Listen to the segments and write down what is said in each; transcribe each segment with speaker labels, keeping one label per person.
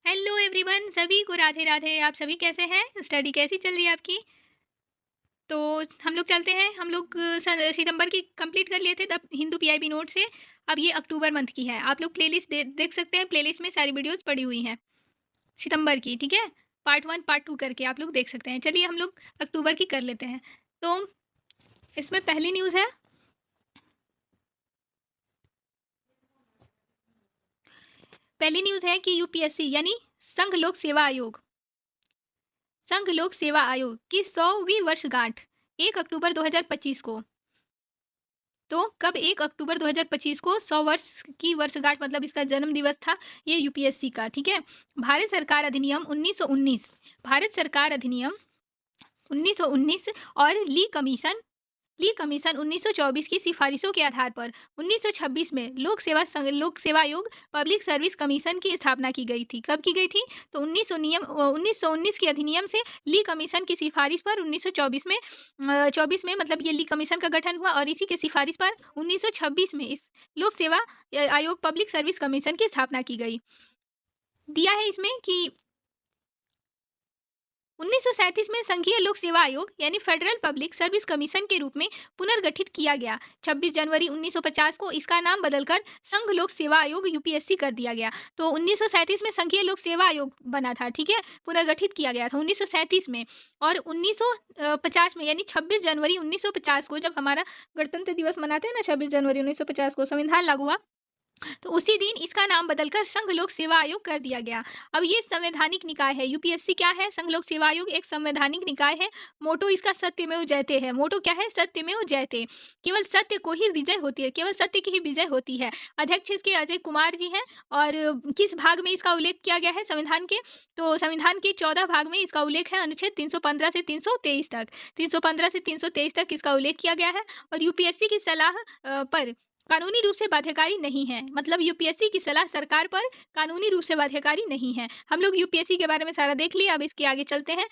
Speaker 1: Hello everyone, सभी को राधे राधे। आप सभी कैसे हैं? स्टडी कैसी चल रही है आपकी? तो हम लोग चलते हैं। हम लोग सितंबर की कंप्लीट कर लिए थे तब हिंदू पीआईबी नोट से। अब ये अक्टूबर मंथ की है। आप लोग प्लेलिस्ट देख सकते हैं। प्लेलिस्ट में सारी वीडियोस पड़ी हुई हैं सितंबर की, ठीक है। पार्ट 1 पार्ट 2 करके आप लोग देख सकते हैं। चलिए हम लोग अक्टूबर की कर लेते हैं। तो इसमें पहली न्यूज़ है, कि यूपीएससी यानी संघ लोक सेवा आयोग की 100वीं वर्षगांठ 1 अक्टूबर 2025 को। तो कब 1 अक्टूबर 2025 को 100 वर्ष की वर्षगांठ, मतलब इसका जन्म दिवस था ये यूपीएससी का, ठीक है। भारत सरकार अधिनियम 1919 और ली कमीशन 1924 की सिफारिशों के आधार पर 1926 में लोक सेवा आयोग पब्लिक सर्विस कमीशन की स्थापना की गई थी। कब की गई थी? तो 1919 के अधिनियम से ली कमीशन की सिफारिश पर 1924 में मतलब ये ली कमीशन का गठन हुआ और इसी के सिफारिश पर 1926 में इस लोक सेवा आयोग पब्लिक सर्विस कमीशन की स्थापना की गई। दिया है इसमें कि 1937 में संघीय लोक सेवा आयोग यानी फेडरल पब्लिक सर्विस कमीशन के रूप में पुनर्गठित किया गया। 26 जनवरी 1950 को इसका नाम बदलकर संघ लोक सेवा आयोग यूपीएससी कर दिया गया। तो 1937 में संघीय लोक सेवा आयोग बना था, ठीक है, पुनर्गठित किया गया था 1937 में। और 1950 में यानी 26 जनवरी 1950 को जब हमारा गणतंत्र दिवस मनाते हैं ना, 26 जनवरी 1950 को संविधान लागू हुआ, तो उसी दिन इसका नाम बदलकर संघ लोक सेवा आयोग कर दिया गया। अब ये संवैधानिक निकाय है। यूपीएससी क्या है? संघ लोक सेवा आयोग एक संवैधानिक निकाय है। मोटो इसका सत्यमेव जयते है। मोटो क्या है? सत्यमेव जयते। केवल सत्य को ही विजय होती है, केवल सत्य की ही विजय होती है। अध्यक्ष इसके अजय कुमार जी हैं। और किस भाग में इसका उल्लेख किया गया है संविधान के? तो संविधान के 14 भाग में इसका उल्लेख है, अनुच्छेद 315 से 323 तक। 315 से 323 तक इसका उल्लेख किया गया है। और यूपीएससी की सलाह पर कानूनी रूप से बाध्यकारी नहीं है। मतलब यूपीएससी की सलाह सरकार पर कानूनी रूप से बाध्यकारी नहीं है। हम लोग यूपीएससी के बारे में सारा देख लिया। अब इसके आगे चलते हैं।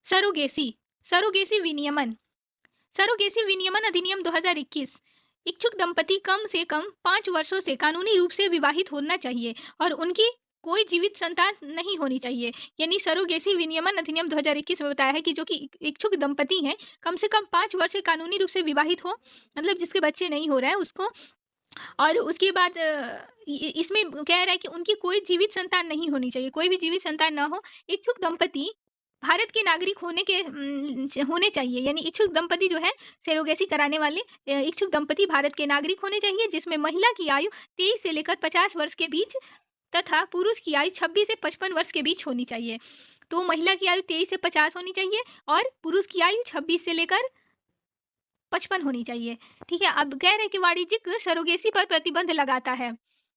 Speaker 1: सरोगेसी सरोगेसी विनियमन सरोगेसी विनियमन अधिनियम 2021। इच्छुक दंपति कम से कम 5 वर्षों से कानूनी रूप से विवाहित होना चाहिए और उनकी कोई जीवित संतान नहीं होनी चाहिए। यानी सरोगेसी विनियमन अधिनियम 2021 में बताया है कि जो कि इच्छुक दंपति हैं, कम से कम 5 वर्ष से कानूनी रूप से विवाहित हो, मतलब जिसके बच्चे नहीं हो रहे हैं उसको। और उसके बाद इसमें कह रहा है कि उनकी कोई जीवित संतान नहीं होनी चाहिए, कोई भी जीवित संतान ना हो। इच्छुक दंपति भारत के नागरिक होने चाहिए। यानी इच्छुक दंपति जो है, सरोगेसी कराने वाले इच्छुक दंपति भारत के नागरिक होने चाहिए, जिसमें महिला की आयु 23 से लेकर 50 वर्ष के बीच तथा पुरुष की आयु 26 से 55 वर्ष के बीच होनी चाहिए। तो महिला की आयु 23 से 50 होनी चाहिए और पुरुष की आयु 26 से लेकर 55 होनी चाहिए, ठीक है। अब कह रहे कि वाणिज्यिक सरोगेसी पर प्रतिबंध लगाता है,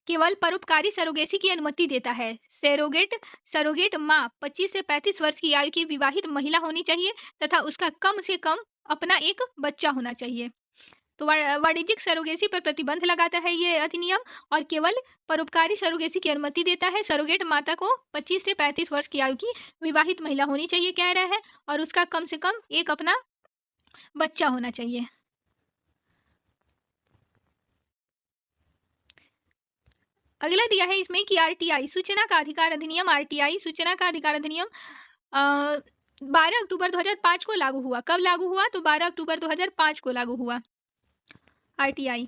Speaker 1: केवल परोपकारी सरोगेसी की अनुमति देता है। सरोगेट माँ 25 से 35 वर्ष की आयु की विवाहित महिला होनी चाहिए तथा उसका कम से कम अपना एक बच्चा होना चाहिए। तो वाणिज्यिक सरोगेसी पर प्रतिबंध लगाता है ये अधिनियम और केवल परोपकारी सरोगेसी की अनुमति देता है। सरोगेट माता को 25 से 35 वर्ष की आयु की विवाहित महिला होनी चाहिए कह रहा है, और उसका कम से कम एक अपना बच्चा होना चाहिए। अगला दिया है इसमें कि आरटीआई सूचना का अधिकार अधिनियम 12 अक्टूबर 2005 को लागू हुआ। कब लागू हुआ? तो 12 अक्टूबर 2005 को लागू हुआ आरटीआई।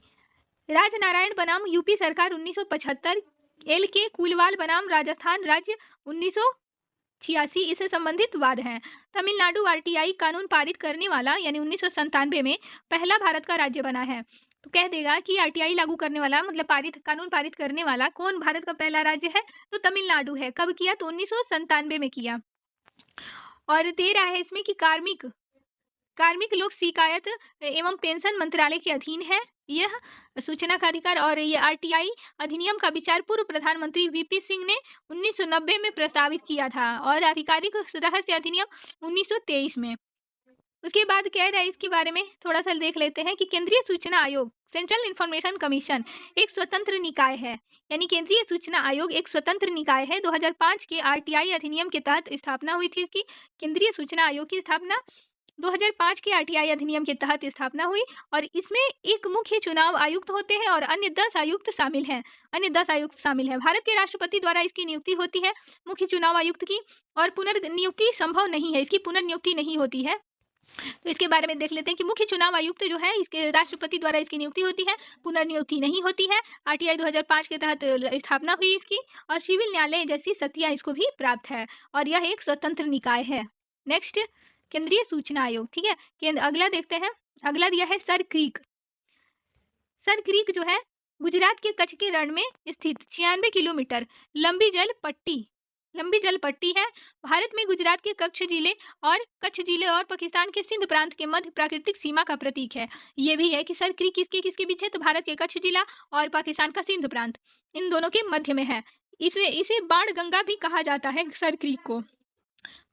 Speaker 1: राजनारायण बनाम यूपी सरकार 1975, एल के कुलवाल बनाम राजस्थान राज्य 1986 इससे संबंधित वाद हैं। तमिलनाडु आरटीआई कानून पारित करने वाला यानी 1997 में पहला भारत का राज्य बना है। तो कह देगा कि आरटीआई लागू करने वाला मतलब कानून पारित करने वाला कौन भारत का पहला राज्य है? तो तमिलनाडु है। कब किया? तो 1997 में किया। और दे रहा है इसमें कि कार्मिक लोक शिकायत एवं पेंशन मंत्रालय के अधीन है यह सूचना का अधिकार। और ये आरटीआई अधिनियम का विचार पूर्व प्रधानमंत्री वीपी सिंह ने 1990 में प्रस्तावित किया था और आधिकारिक रहस्य अधिनियम 1923 में। उसके बाद कह रहा है इसके बारे में थोड़ा सा देख लेते हैं कि केंद्रीय सूचना आयोग सेंट्रल इंफॉर्मेशन कमीशन एक स्वतंत्र निकाय है। यानी केंद्रीय सूचना आयोग एक स्वतंत्र निकाय है। 2005 के आरटीआई अधिनियम के तहत स्थापना हुई थी इसकी। केंद्रीय सूचना आयोग की स्थापना 2005 के आरटीआई अधिनियम के तहत स्थापना हुई और इसमें एक मुख्य चुनाव आयुक्त होते हैं और अन्य 10 आयुक्त शामिल हैं। भारत के राष्ट्रपति द्वारा इसकी नियुक्ति होती है मुख्य चुनाव आयुक्त की, और पुनर्नियुक्ति संभव नहीं है, इसकी पुनर्नियुक्ति नहीं होती है। तो इसके बारे में देख लेते हैं कि मुख्य चुनाव आयुक्त जो है इसके राष्ट्रपति द्वारा इसकी नियुक्ति होती है, पुनर्नियुक्ति नहीं होती है। आरटीआई 2005 के तहत स्थापना हुई इसकी, और सिविल न्यायालय जैसी शक्तियां इसको भी प्राप्त है, और यह एक स्वतंत्र निकाय है। नेक्स्ट, केंद्रीय सूचना आयोग। ठीक है, अगला देखते हैं। अगला दिया है सर क्रीक। सर क्रीक जो है गुजरात के कच्छ के रण में स्थित 96 किलोमीटर लंबी जल पट्टी है। भारत में गुजरात के कच्छ जिले और पाकिस्तान के सिंध प्रांत के मध्य प्राकृतिक सीमा का प्रतीक है। ये भी है कि सर क्रीक किसके बीच है, तो भारत के कच्छ जिला और पाकिस्तान का सिंध प्रांत, इन दोनों के मध्य में है। इसे बाण गंगा भी कहा जाता है सर क्रीक को।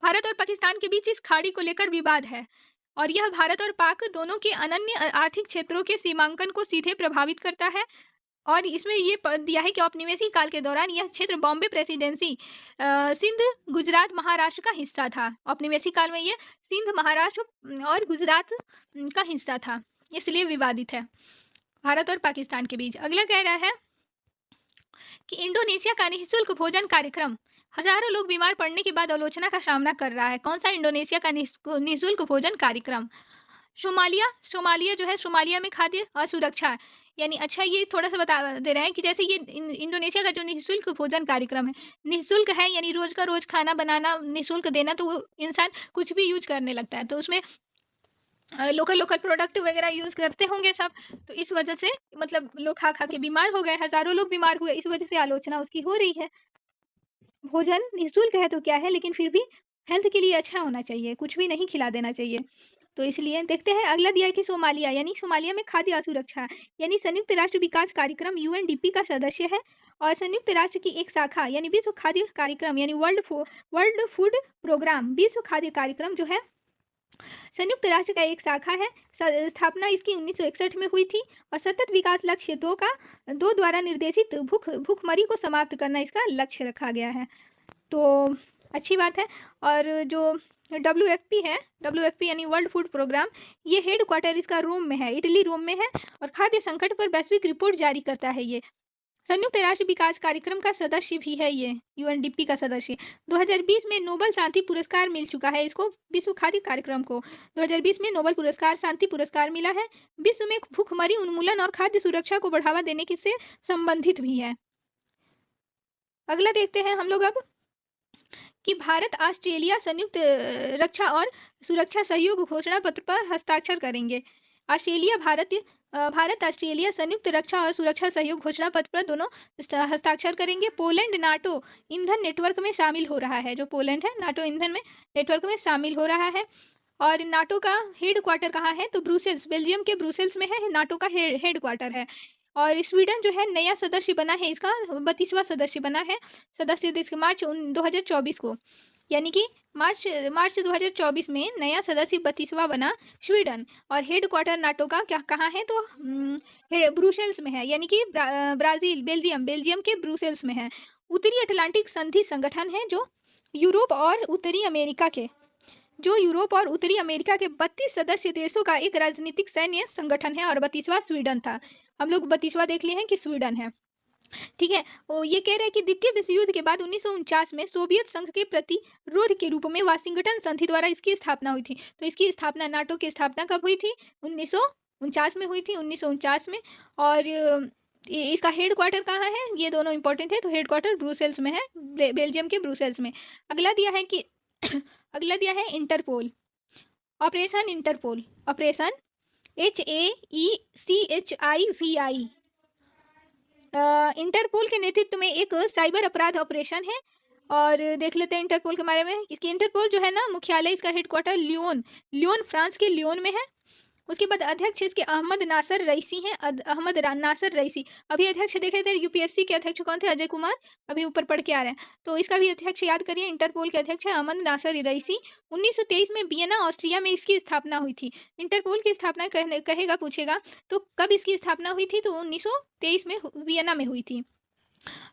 Speaker 1: भारत और पाकिस्तान के बीच इस खाड़ी को लेकर विवाद है, और यह भारत और पाक दोनों के अनन्य आर्थिक क्षेत्रों के सीमांकन को सीधे प्रभावित करता है। और इसमें ये दिया है कि औपनिवेशिक काल के दौरान यह क्षेत्र बॉम्बे प्रेसिडेंसी सिंध, गुजरात, महाराष्ट्र का हिस्सा था। औपनिवेशिक काल में ये सिंध, महाराष्ट्र और गुजरात का हिस्सा था, इसलिए विवादित है भारत और पाकिस्तान के बीच। अगला कह रहा है कि इंडोनेशिया का निःशुल्क भोजन कार्यक्रम हजारों लोग बीमार पड़ने के बाद आलोचना का सामना कर रहा है। कौन सा इंडोनेशिया का निःशुल्क भोजन कार्यक्रम? सोमालिया जो है, सोमालिया में खाद्य असुरक्षा, यानी अच्छा ये थोड़ा सा बता दे रहे हैं कि जैसे ये इंडोनेशिया का जो निःशुल्क भोजन कार्यक्रम है, निःशुल्क है यानी रोज का रोज खाना बनाना निःशुल्क देना, तो वो इंसान कुछ भी यूज करने लगता है, तो उसमें लोकल प्रोडक्ट वगैरह यूज करते होंगे सब, तो इस वजह से मतलब लोग खा के बीमार हो गए, हजारों लोग बीमार हुए, इस वजह से आलोचना उसकी हो रही है। भोजन निःशुल्क है तो क्या है, लेकिन फिर भी हेल्थ के लिए अच्छा होना चाहिए, कुछ भी नहीं खिला देना चाहिए, तो इसलिए देखते हैं। अगला दिया है कि सोमालिया, यानी सोमालिया में खाद्य असुरक्षा, यानी संयुक्त राष्ट्र विकास कार्यक्रम यूएनडीपी का सदस्य है, और संयुक्त राष्ट्र की एक शाखा यानी विश्व खाद्य कार्यक्रम यानी वर्ल्ड फूड प्रोग्राम, विश्व खाद्य कार्यक्रम जो है संयुक्त राष्ट्र का एक शाखा है। स्थापना इसकी 1961 में हुई थी, और सतत विकास लक्ष्य 2 द्वारा निर्देशित भूखमरी को समाप्त करना इसका लक्ष्य रखा गया है, तो अच्छी बात है। और जो WFP है, WFP यानी वर्ल्ड फूड प्रोग्राम, ये हेड क्वार्टर इसका रोम में है, इटली रोम में है, और खाद्य संकट पर वैश्विक रिपोर्ट जारी करता है। ये संयुक्त राष्ट्र विकास कार्यक्रम का सदस्य भी है, ये यूएनडीपी का सदस्य। 2020 में नोबेल शांति पुरस्कार मिल चुका है इसको, विश्व खाद्य कार्यक्रम को 2020 में नोबेल पुरस्कार, शांति पुरस्कार मिला है। विश्व में भूखमरी उन्मूलन और खाद्य सुरक्षा को बढ़ावा देने से संबंधित भी है। अगला देखते हैं हम लोग अब कि भारत ऑस्ट्रेलिया संयुक्त रक्षा और सुरक्षा सहयोग घोषणा पत्र पर हस्ताक्षर करेंगे। भारत ऑस्ट्रेलिया संयुक्त रक्षा और सुरक्षा सहयोग घोषणा पत्र पर दोनों हस्ताक्षर करेंगे। पोलैंड नाटो ईंधन नेटवर्क में शामिल हो रहा है, जो पोलैंड है नाटो ईंधन में नेटवर्क में शामिल हो रहा है। और नाटो का हेड क्वार्टर कहाँ है, तो ब्रुसेल्स, बेल्जियम के ब्रुसेल्स में है, नाटो का हेड क्वार्टर है। और स्वीडन जो है नया सदस्य बना है, इसका 32वां सदस्य बना है, सदस्य देश मार्च 2024 को, यानी कि मार्च 2024 में नया सदस्य 32वां बना स्वीडन। और हेड क्वार्टर नाटो का कहाँ है, तो ब्रुसेल्स में है, यानी कि बेल्जियम के ब्रुसेल्स में है। उत्तरी अटलांटिक संधि संगठन है जो यूरोप और उत्तरी अमेरिका के 32 सदस्य देशों का एक राजनीतिक सैन्य संगठन है, और 32वां स्वीडन था। हम लोग 32वां देख लिए हैं कि स्वीडन है, ठीक है। ये कह रहे हैं कि द्वितीय विश्व युद्ध के बाद 1949 में सोवियत संघ के प्रतिरोध के रूप में वाशिंगटन संधि द्वारा इसकी स्थापना हुई थी। तो इसकी स्थापना, नाटो की स्थापना कब हुई थी, 1949 में हुई थी, 1949 में। और इसका हेड क्वार्टर कहाँ है, ये दोनों इंपॉर्टेंट है, तो हेड क्वार्टर ब्रुसेल्स में है, बेल्जियम के ब्रुसेल्स में। अगला दिया है Interpol, operation Interpol, operation HAECHIVI। Interpol के नेतृत्व में एक साइबर अपराध ऑपरेशन है, और देख लेते हैं इंटरपोल के बारे में। इसकी इंटरपोल जो है ना, मुख्यालय इसका हेडक्वार्टर लियोन फ्रांस के लियोन में है। उसके बाद अध्यक्ष इसके अहमद नासर रईसी हैं, अहमद नासर रईसी। अभी अध्यक्ष देखे थे, यूपीएससी के अध्यक्ष कौन थे, अजय कुमार, अभी ऊपर पढ़ के आ रहे हैं, तो इसका भी अध्यक्ष याद करिए, इंटरपोल के अध्यक्ष है अहमद नासर रईसी। 1923 में वियना ऑस्ट्रिया में इसकी स्थापना हुई थी। इंटरपोल की स्थापना कहेगा पूछेगा तो कब इसकी स्थापना हुई थी, तो 1923 में वियना में हुई थी,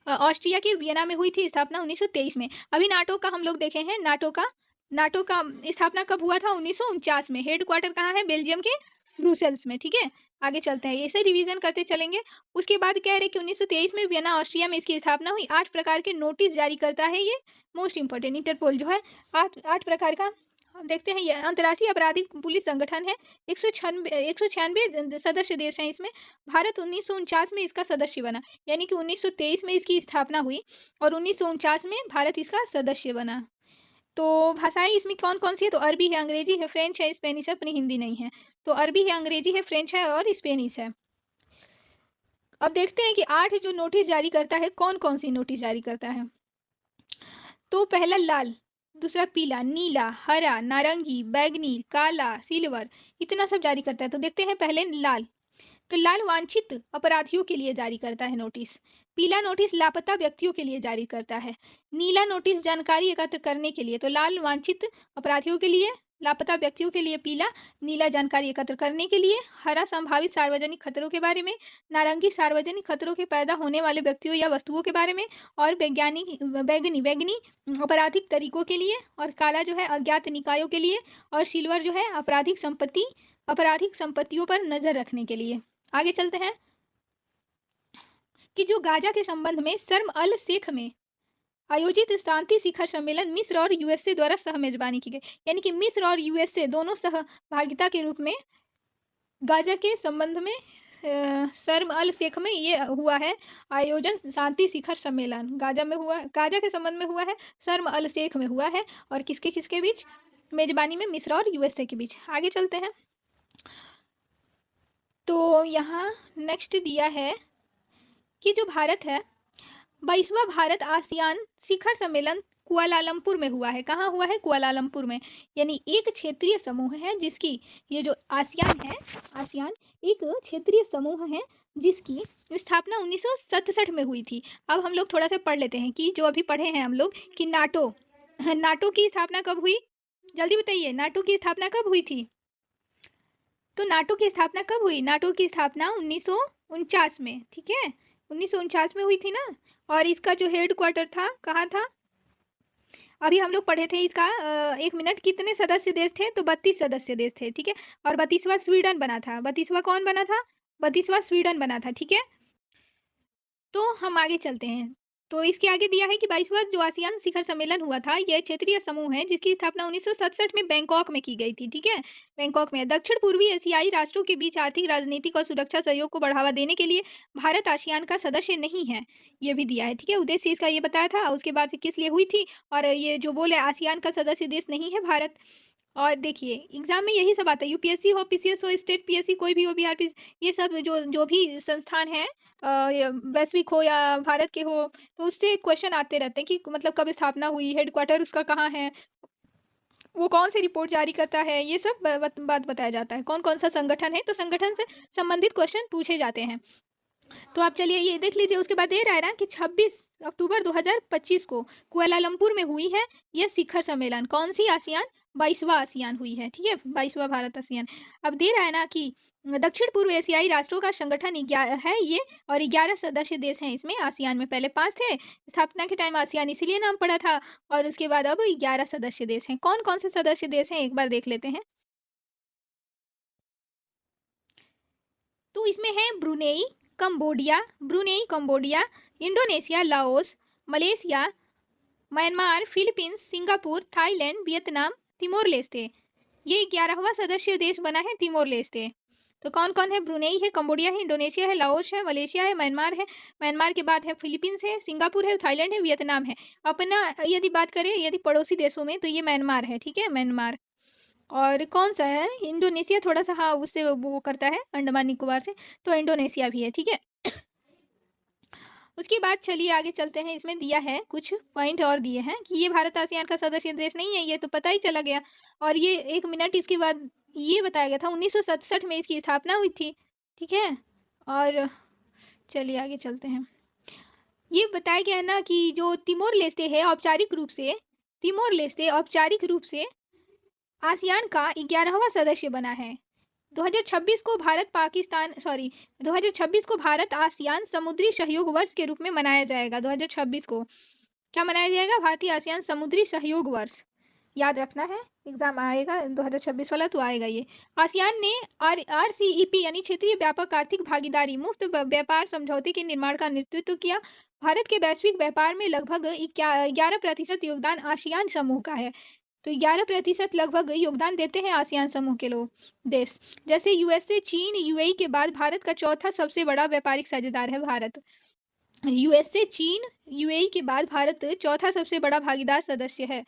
Speaker 1: ऑस्ट्रिया के वियना में हुई थी स्थापना 1923 में। अभी नाटो का हम लोग देखे हैं, नाटो का नाटो का स्थापना कब हुआ था? 1949 में। हेडक्वार्टर कहाँ है? बेल्जियम के ब्रुसेल्स में। ठीक है, आगे चलते हैं, ऐसे रिवीजन करते चलेंगे। उसके बाद कह रहे कि 1923 में वियना ऑस्ट्रिया में इसकी स्थापना हुई। 8 प्रकार के नोटिस जारी करता है ये, मोस्ट इंपॉर्टेंट, इंटरपोल जो है 8 प्रकार का। हम देखते हैं, ये अंतर्राष्ट्रीय आपराधिक पुलिस संगठन है। 196 सदस्य देश हैं इसमें। भारत 1949 में इसका सदस्य बना, यानी कि 1923 में इसकी स्थापना हुई और 1949 में भारत इसका सदस्य बना। तो भाषाएं इसमें कौन कौन सी है? तो अरबी है, अंग्रेजी है, फ्रेंच है, स्पेनिश है, अपनी हिंदी नहीं है। तो अरबी है, अंग्रेजी है, फ्रेंच है और स्पेनिश है। अब देखते हैं कि 8 जो नोटिस जारी करता है, कौन कौन सी नोटिस जारी करता है। तो पहला लाल, दूसरा पीला, नीला, हरा, नारंगी, बैगनी, काला, सिल्वर, इतना सब जारी करता है। तो देखते हैं पहले लाल। तो लाल वांछित अपराधियों के लिए जारी करता है नोटिस। पीला नोटिस लापता व्यक्तियों के लिए जारी करता है। नीला नोटिस जानकारी एकत्र करने के लिए। तो लाल वांछित अपराधियों के लिए, लापता व्यक्तियों के लिए पीला, नीला जानकारी एकत्र करने के लिए, हरा संभावित सार्वजनिक खतरों के बारे में, नारंगी सार्वजनिक खतरों के पैदा होने वाले व्यक्तियों या वस्तुओं के बारे में, और बैगनी बैगनी आपराधिक तरीकों के लिए, और काला जो है अज्ञात निकायों के लिए, और सिल्वर जो है आपराधिक संपत्तियों पर नजर रखने के लिए। आगे चलते हैं कि जो गाजा के संबंध में शर्म अल शेख में आयोजित शांति शिखर सम्मेलन मिस्र और यूएसए द्वारा सह मेजबानी की गई, यानी कि मिस्र और यूएसए दोनों सहभागिता के रूप में गाजा के संबंध में शर्म अल शेख में ये हुआ है आयोजन, शांति शिखर सम्मेलन गाजा में हुआ, गाजा के संबंध में हुआ है, शर्म अल शेख में हुआ है, और किसके किसके बीच? मेजबानी में मिस्र और यूएसए के बीच। आगे चलते हैं, तो यहाँ नेक्स्ट दिया है कि जो भारत है, 22वां भारत आसियान शिखर सम्मेलन कुआलालंपुर में हुआ है। कहाँ हुआ है? कुआलालंपुर में। यानी एक क्षेत्रीय समूह है जिसकी, ये जो आसियान है, आसियान एक क्षेत्रीय समूह है जिसकी स्थापना 1967 में हुई थी। अब हम लोग थोड़ा सा पढ़ लेते हैं कि जो अभी पढ़े हैं हम लोग कि नाटो की स्थापना कब हुई? जल्दी बताइए, नाटो की स्थापना कब हुई थी? तो नाटो की स्थापना कब हुई? नाटो की स्थापना 1949 में। ठीक है, 1949 में हुई थी ना। और इसका जो हेड क्वार्टर था, कहाँ था? अभी हम लोग पढ़े थे इसका। 1 मिनट, कितने सदस्य देश थे? तो 32 सदस्य देश थे। ठीक है, और 32वां स्वीडन बना था। 32वां कौन बना था? 32वां स्वीडन बना था। ठीक है, तो हम आगे चलते हैं। तो इसके आगे दिया है कि 22वां जो आसियान शिखर सम्मेलन हुआ था, यह क्षेत्रीय समूह है जिसकी स्थापना 1967 में बैंकॉक में की गई थी। ठीक है, बैंकॉक में। दक्षिण पूर्वी एशियाई राष्ट्रों के बीच आर्थिक, राजनीतिक और सुरक्षा सहयोग को बढ़ावा देने के लिए भारत आसियान का सदस्य नहीं है, ये भी दिया है। ठीक है, उद्देश्य इसका ये बताया था। उसके बाद किस लिए हुई थी, और ये जो बोले आसियान का सदस्य देश नहीं है भारत। और देखिए एग्जाम में यही सब आता है, यूपीएससी हो, पीसीएस हो, स्टेट पीएससी, कोई भी हो, बिहार पीएस, ये सब जो जो भी संस्थान है, वैश्विक हो या भारत के हो, तो उससे क्वेश्चन आते रहते हैं कि मतलब कब स्थापना हुई, हेडक्वार्टर उसका कहाँ है, वो कौन सी रिपोर्ट जारी करता है, ये सब बात बताया जाता है। कौन कौन सा संगठन है, तो संगठन से संबंधित क्वेश्चन पूछे जाते हैं। तो आप चलिए ये देख लीजिए। उसके बाद दे रहा है ना कि 26 अक्टूबर 2025 को कुआलालंपुर में हुई है यह शिखर सम्मेलन। कौन सी? आसियान, 22वां आसियान हुई है। ठीक है, 22वां भारत आसियान। अब दे रहा है ना कि दक्षिण पूर्व एशियाई राष्ट्रों का संगठन है ये, और 11 सदस्य देश हैं इसमें। आसियान में पहले 5 थे, स्थापना के टाइम आसियान इसीलिए नाम पड़ा था, और उसके बाद अब 11 सदस्य देश हैं। कौन कौन से सदस्य देश हैं एक बार देख लेते हैं। तो इसमें है Brunei, Cambodia, Indonesia, Laos, Malaysia, Myanmar, Philippines, Singapore, Thailand, Vietnam, Timor Leste. ये 11वां सदस्य देश बना है तिमोर लेस्ते। तो कौन कौन है? ब्रुनेई है, कंबोडिया है, इंडोनेशिया है, लाओस है, मलेशिया है, म्यांमार है। म्यांमार के बाद है फिलीपींस है, सिंगापुर है, थाईलैंड है, वियतनाम है। अपना यदि बात करें यदि पड़ोसी देशों में, तो ये म्यांमार है। ठीक है, म्यांमार। और कौन सा है? इंडोनेशिया थोड़ा सा, हाँ, उससे वो करता है अंडमान निकोबार से, तो इंडोनेशिया भी है। ठीक है, उसके बाद चलिए आगे चलते हैं। इसमें दिया है कुछ पॉइंट और दिए हैं कि ये भारत आसियान का सदस्य देश नहीं है, ये तो पता ही चला गया। और ये 1 मिनट, इसके बाद ये बताया गया था 1967 में इसकी स्थापना हुई थी। ठीक है, और चलिए आगे चलते हैं। ये बताया गया है ना कि जो तिमोर लेस्ते है औपचारिक रूप से आसियान का 11वां सदस्य बना है। 2026 को भारत आसियान समुद्री सहयोग वर्ष के रूप में मनाया जाएगा। 2026 को क्या मनाया जाएगा? भारतीय आसियान समुद्री सहयोग वर्ष। याद रखना है, एग्जाम आएगा 2026 वाला तो आएगा ये। आसियान ने RCEP यानी क्षेत्रीय व्यापक आर्थिक भागीदारी मुफ्त व्यापार समझौते के निर्माण का नेतृत्व किया। भारत के वैश्विक व्यापार में लगभग 11% योगदान आसियान समूह का है। तो 11% लगभग योगदान देते हैं आसियान समूह के लोग देश। जैसे USA, चीन, UAE के बाद भारत का चौथा सबसे बड़ा व्यापारिक साझेदार है भारत। USA, चीन, UAE के बाद भारत चौथा सबसे बड़ा भागीदार सदस्य है,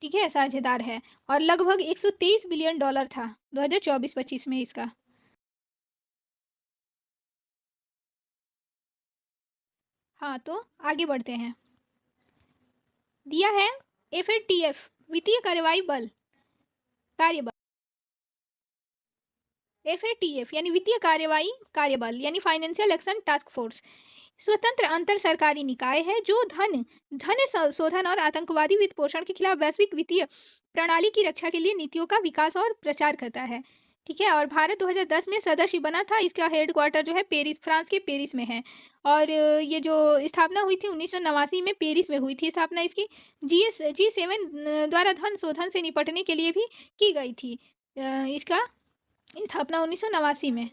Speaker 1: ठीक है, साझेदार है। और लगभग $123 बिलियन था 2024-25 में इसका। हाँ, तो आगे बढ़ते हैं। दिया है FATF, वित्तीय कार्यवाही बल, कार्यबल। FATF यानी वित्तीय कार्यवाही कार्यबल यानी फाइनेंशियल एक्शन टास्क फोर्स स्वतंत्र अंतर सरकारी निकाय है जो धन शोधन और आतंकवादी वित्त पोषण के खिलाफ वैश्विक वित्तीय प्रणाली की रक्षा के लिए नीतियों का विकास और प्रचार करता है, ठीक है। और भारत 2010 में सदस्य बना था। इसका हेडक्वार्टर जो है पेरिस, फ्रांस के पेरिस में है। और ये जो स्थापना हुई थी 1989 में पेरिस में हुई थी स्थापना इसकी। G7 द्वारा धन शोधन से निपटने के लिए भी की गई थी इसका स्थापना 1989 में।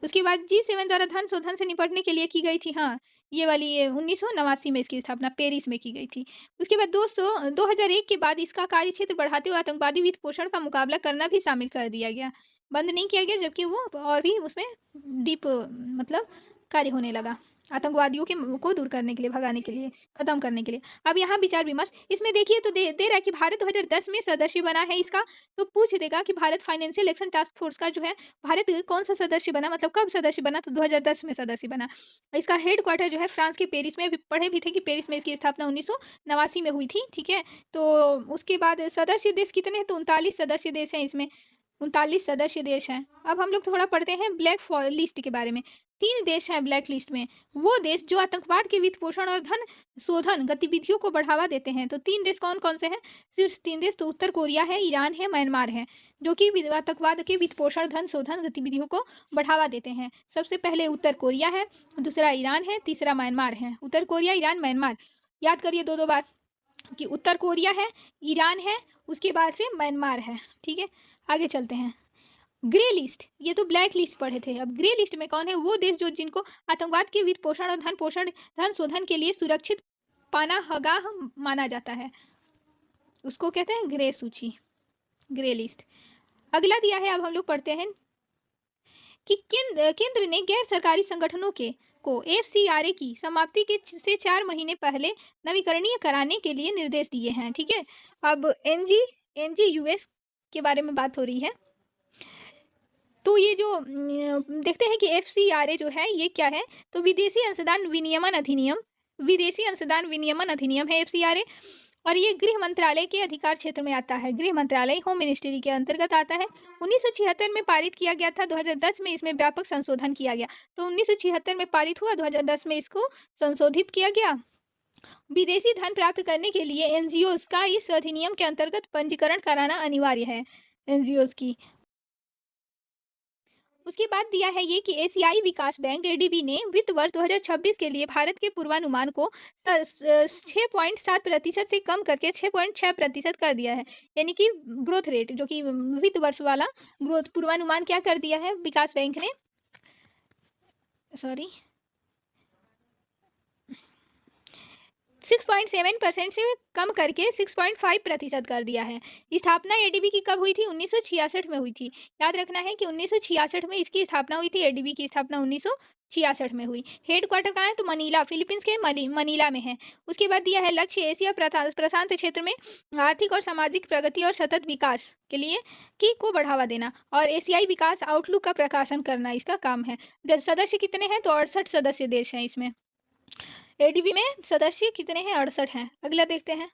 Speaker 1: उसके बाद G7 द्वारा धन शोधन से निपटने के लिए की गई थी, हाँ ये वाली, ये 1989 में इसकी स्थापना पेरिस में की गई थी। उसके बाद 2001 के बाद इसका कार्यक्षेत्र बढ़ाते हुए आतंकवादी वित्त पोषण का मुकाबला करना भी शामिल कर दिया गया, बंद नहीं किया गया, जबकि वो और भी उसमें डीप मतलब कार्य होने लगा आतंकवादियों को दूर करने के लिए, भगाने के लिए, खत्म करने के लिए। अब यहाँ विचार विमर्श इसमें देखिए तो दे रहा है कि भारत 2010 में सदस्य बना है इसका। तो पूछ देगा कि Bharat financial action task force का जो है भारत कौन सा सदस्य बना, मतलब कब सदस्य बना, तो 2010 में सदस्य बना। इसका हेडक्वार्टर जो है फ्रांस के पेरिस में, पढ़े भी थे कि पेरिस में इसकी स्थापना 1989 में हुई थी, ठीक है। तो उसके बाद सदस्य देश कितने हैं, तो 39 सदस्य देश हैं इसमें, 39 सदस्य देश हैं। अब हम लोग थोड़ा पढ़ते हैं ब्लैक लिस्ट के बारे में। 3 देश हैं ब्लैक लिस्ट में, वो देश जो आतंकवाद के वित्त पोषण और धन शोधन गतिविधियों को बढ़ावा देते हैं। तो 3 देश कौन कौन से हैं, सिर्फ 3 देश, तो उत्तर कोरिया है, ईरान है, म्यांमार है, जो कि आतंकवाद के वित्त पोषण, धन शोधन गतिविधियों को बढ़ावा देते हैं। सबसे पहले उत्तर कोरिया है, दूसरा ईरान है, तीसरा म्यांमार है। उत्तर कोरिया, ईरान, म्यांमार, याद करिए 2-2 बार कि उत्तर कोरिया है, ईरान है, उसके बाद से म्यांमार है, ठीक है। आगे चलते हैं। ग्रे लिस्ट, ये तो ब्लैक लिस्ट पढ़े थे। अब ग्रे लिस्ट में कौन है, वो देश जो जिनको आतंकवाद के वित्त पोषण और धन शोधन के लिए सुरक्षित पनाहगाह माना जाता है, उसको कहते हैं ग्रे सूची, ग्रे लिस्ट। अगला दिया है, अब हम लोग पढ़ते हैं कि केंद्र ने गैर सरकारी संगठनों को FCRA की समाप्ति से 4 महीने पहले नवीकरणीय कराने के लिए निर्देश दिए हैं, ठीक है। अब NGUS के बारे में बात हो रही है। तो ये जो देखते हैं कि FCRA जो है ये क्या है, तो विदेशी अंशदान विनियमन अधिनियम है FCRA। और ये गृह मंत्रालय के अधिकार क्षेत्र में आता है, गृह मंत्रालय, होम मिनिस्ट्री के अंतर्गत आता है। 1976 में पारित किया गया था, 2010 में इसमें व्यापक संशोधन किया गया। तो 1976 में पारित हुआ, 2010 में इसको संशोधित किया गया। विदेशी धन प्राप्त करने के लिए NGOs का इस अधिनियम के अंतर्गत पंजीकरण कराना अनिवार्य है, NGOs की। उसके बाद दिया है ये कि एशियाई विकास बैंक ADB ने वित्त वर्ष 2026 के लिए भारत के पूर्वानुमान को 6.7% से कम करके 6.6% कर दिया है। यानी कि ग्रोथ रेट, जो कि वित्त वर्ष वाला ग्रोथ पूर्वानुमान क्या कर दिया है विकास बैंक ने, 6.7% से कम करके 6.5% कर दिया है। स्थापना ADB की कब हुई थी, 1966 में हुई थी। याद रखना है कि 1966 में इसकी स्थापना हुई थी, ADB की स्थापना 1966 में हुई। हेडक्वार्टर कहाँ है, तो मनीला, फिलीपींस के मनीला में है। उसके बाद दिया है लक्ष्य एशिया प्रशांत क्षेत्र में आर्थिक और सामाजिक प्रगति और सतत विकास के लिए को बढ़ावा देना, और एशियाई विकास आउटलुक का प्रकाशन करना इसका काम है। सदस्य कितने हैं, तो 68 सदस्य देश हैं इसमें। ADB में सदस्य कितने हैं, 68 हैं। अगला देखते हैं,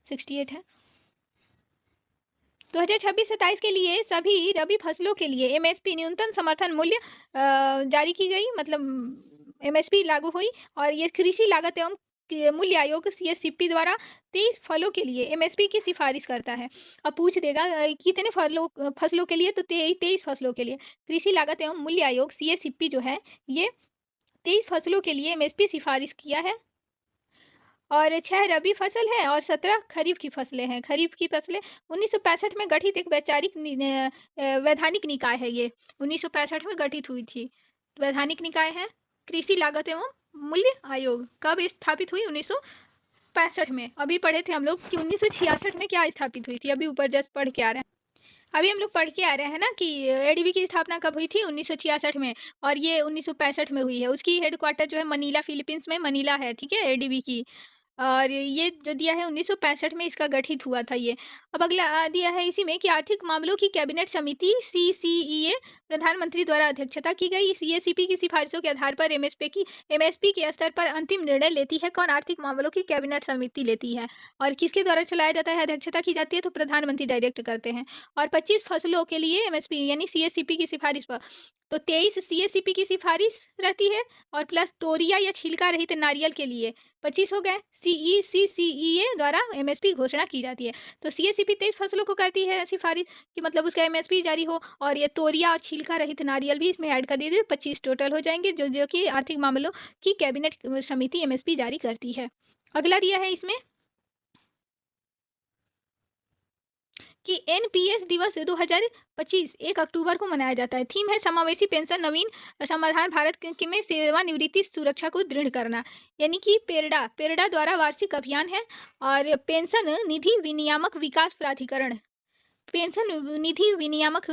Speaker 1: 68 है। 2026-27 के लिए सभी रबी फसलों के लिए MSP न्यूनतम समर्थन मूल्य जारी की गई, मतलब MSP लागू हुई। और ये कृषि लागत एवं मूल्य आयोग CSCP द्वारा 23 फलों के लिए MSP की सिफारिश करता है। अब पूछ देगा कितने फसलों के लिए, तो 23 फसलों के लिए कृषि लागत एवं मूल्य आयोग CSCP जो है ये 23 फसलों के लिए MSP सिफारिश किया है। और 6 रबी फसल है और 17 खरीफ की फसलें हैं। खरीफ की फसलें 1965 में गठित एक वैधानिक निकाय है ये। 1965 में गठित हुई थी। वैधानिक निकाय है कृषि लागत एवं मूल्य आयोग। कब स्थापित हुई? 1965 में। अभी पढ़े थे हम लोग कि 1966 में क्या स्थापित हुई थी। अभी ऊपर जस्ट पढ़ के आ रहे हैं। अभी हम लोग पढ़ के आ रहे हैं ना कि एडीबी की स्थापना कब हुई थी? 1966 में, और ये 1965 में हुई है। उसकी हेडक्वार्टर जो है मनीला, फिलीपींस में मनीला है, ठीक है, एडीबी की। और ये जो दिया है 1965 में इसका गठित हुआ था ये। अब अगला दिया है इसी में कि आर्थिक मामलों की कैबिनेट समिति सीसीईए प्रधानमंत्री द्वारा अध्यक्षता की गई। सीएसीपी की सिफारिशों के आधार पर एमएसपी के स्तर पर अंतिम निर्णय लेती है कौन? आर्थिक मामलों की कैबिनेट समिति लेती है। और किसके द्वारा चलाया जाता है? अध्यक्षता की जाती है तो प्रधानमंत्री डायरेक्ट करते हैं। और 25 फसलों के लिए एमएसपी यानी सीएसीपी की सिफारिश पर तो 23 सीएसीपी की सिफारिश रहती है, और प्लस तोरिया या छिलका रहित नारियल के लिए 25 हो गए। सीईसीसीईए द्वारा एमएसपी घोषणा की जाती है। तो सीएसीपी 23 फसलों को करती है सिफारिश कि मतलब उसका एमएसपी जारी हो, और ये तोरिया और छिलका रहित नारियल भी इसमें ऐड कर दीजिए। 25 टोटल हो जाएंगे जो कि आर्थिक मामलों की कैबिनेट समिति एमएसपी जारी करती है। अगला दिया है इसमें कि एनपीएस दिवस 2025 1 अक्टूबर को मनाया जाता है। थीम है समावेशी पेंशन नवीन समाधान भारत में सेवानिवृत्ति सुरक्षा को दृढ़ करना। यानी कि पेरडा द्वारा वार्षिक अभियान है। और पेंशन निधि विनियामक विकास प्राधिकरण, पेंशन निधि विनियामक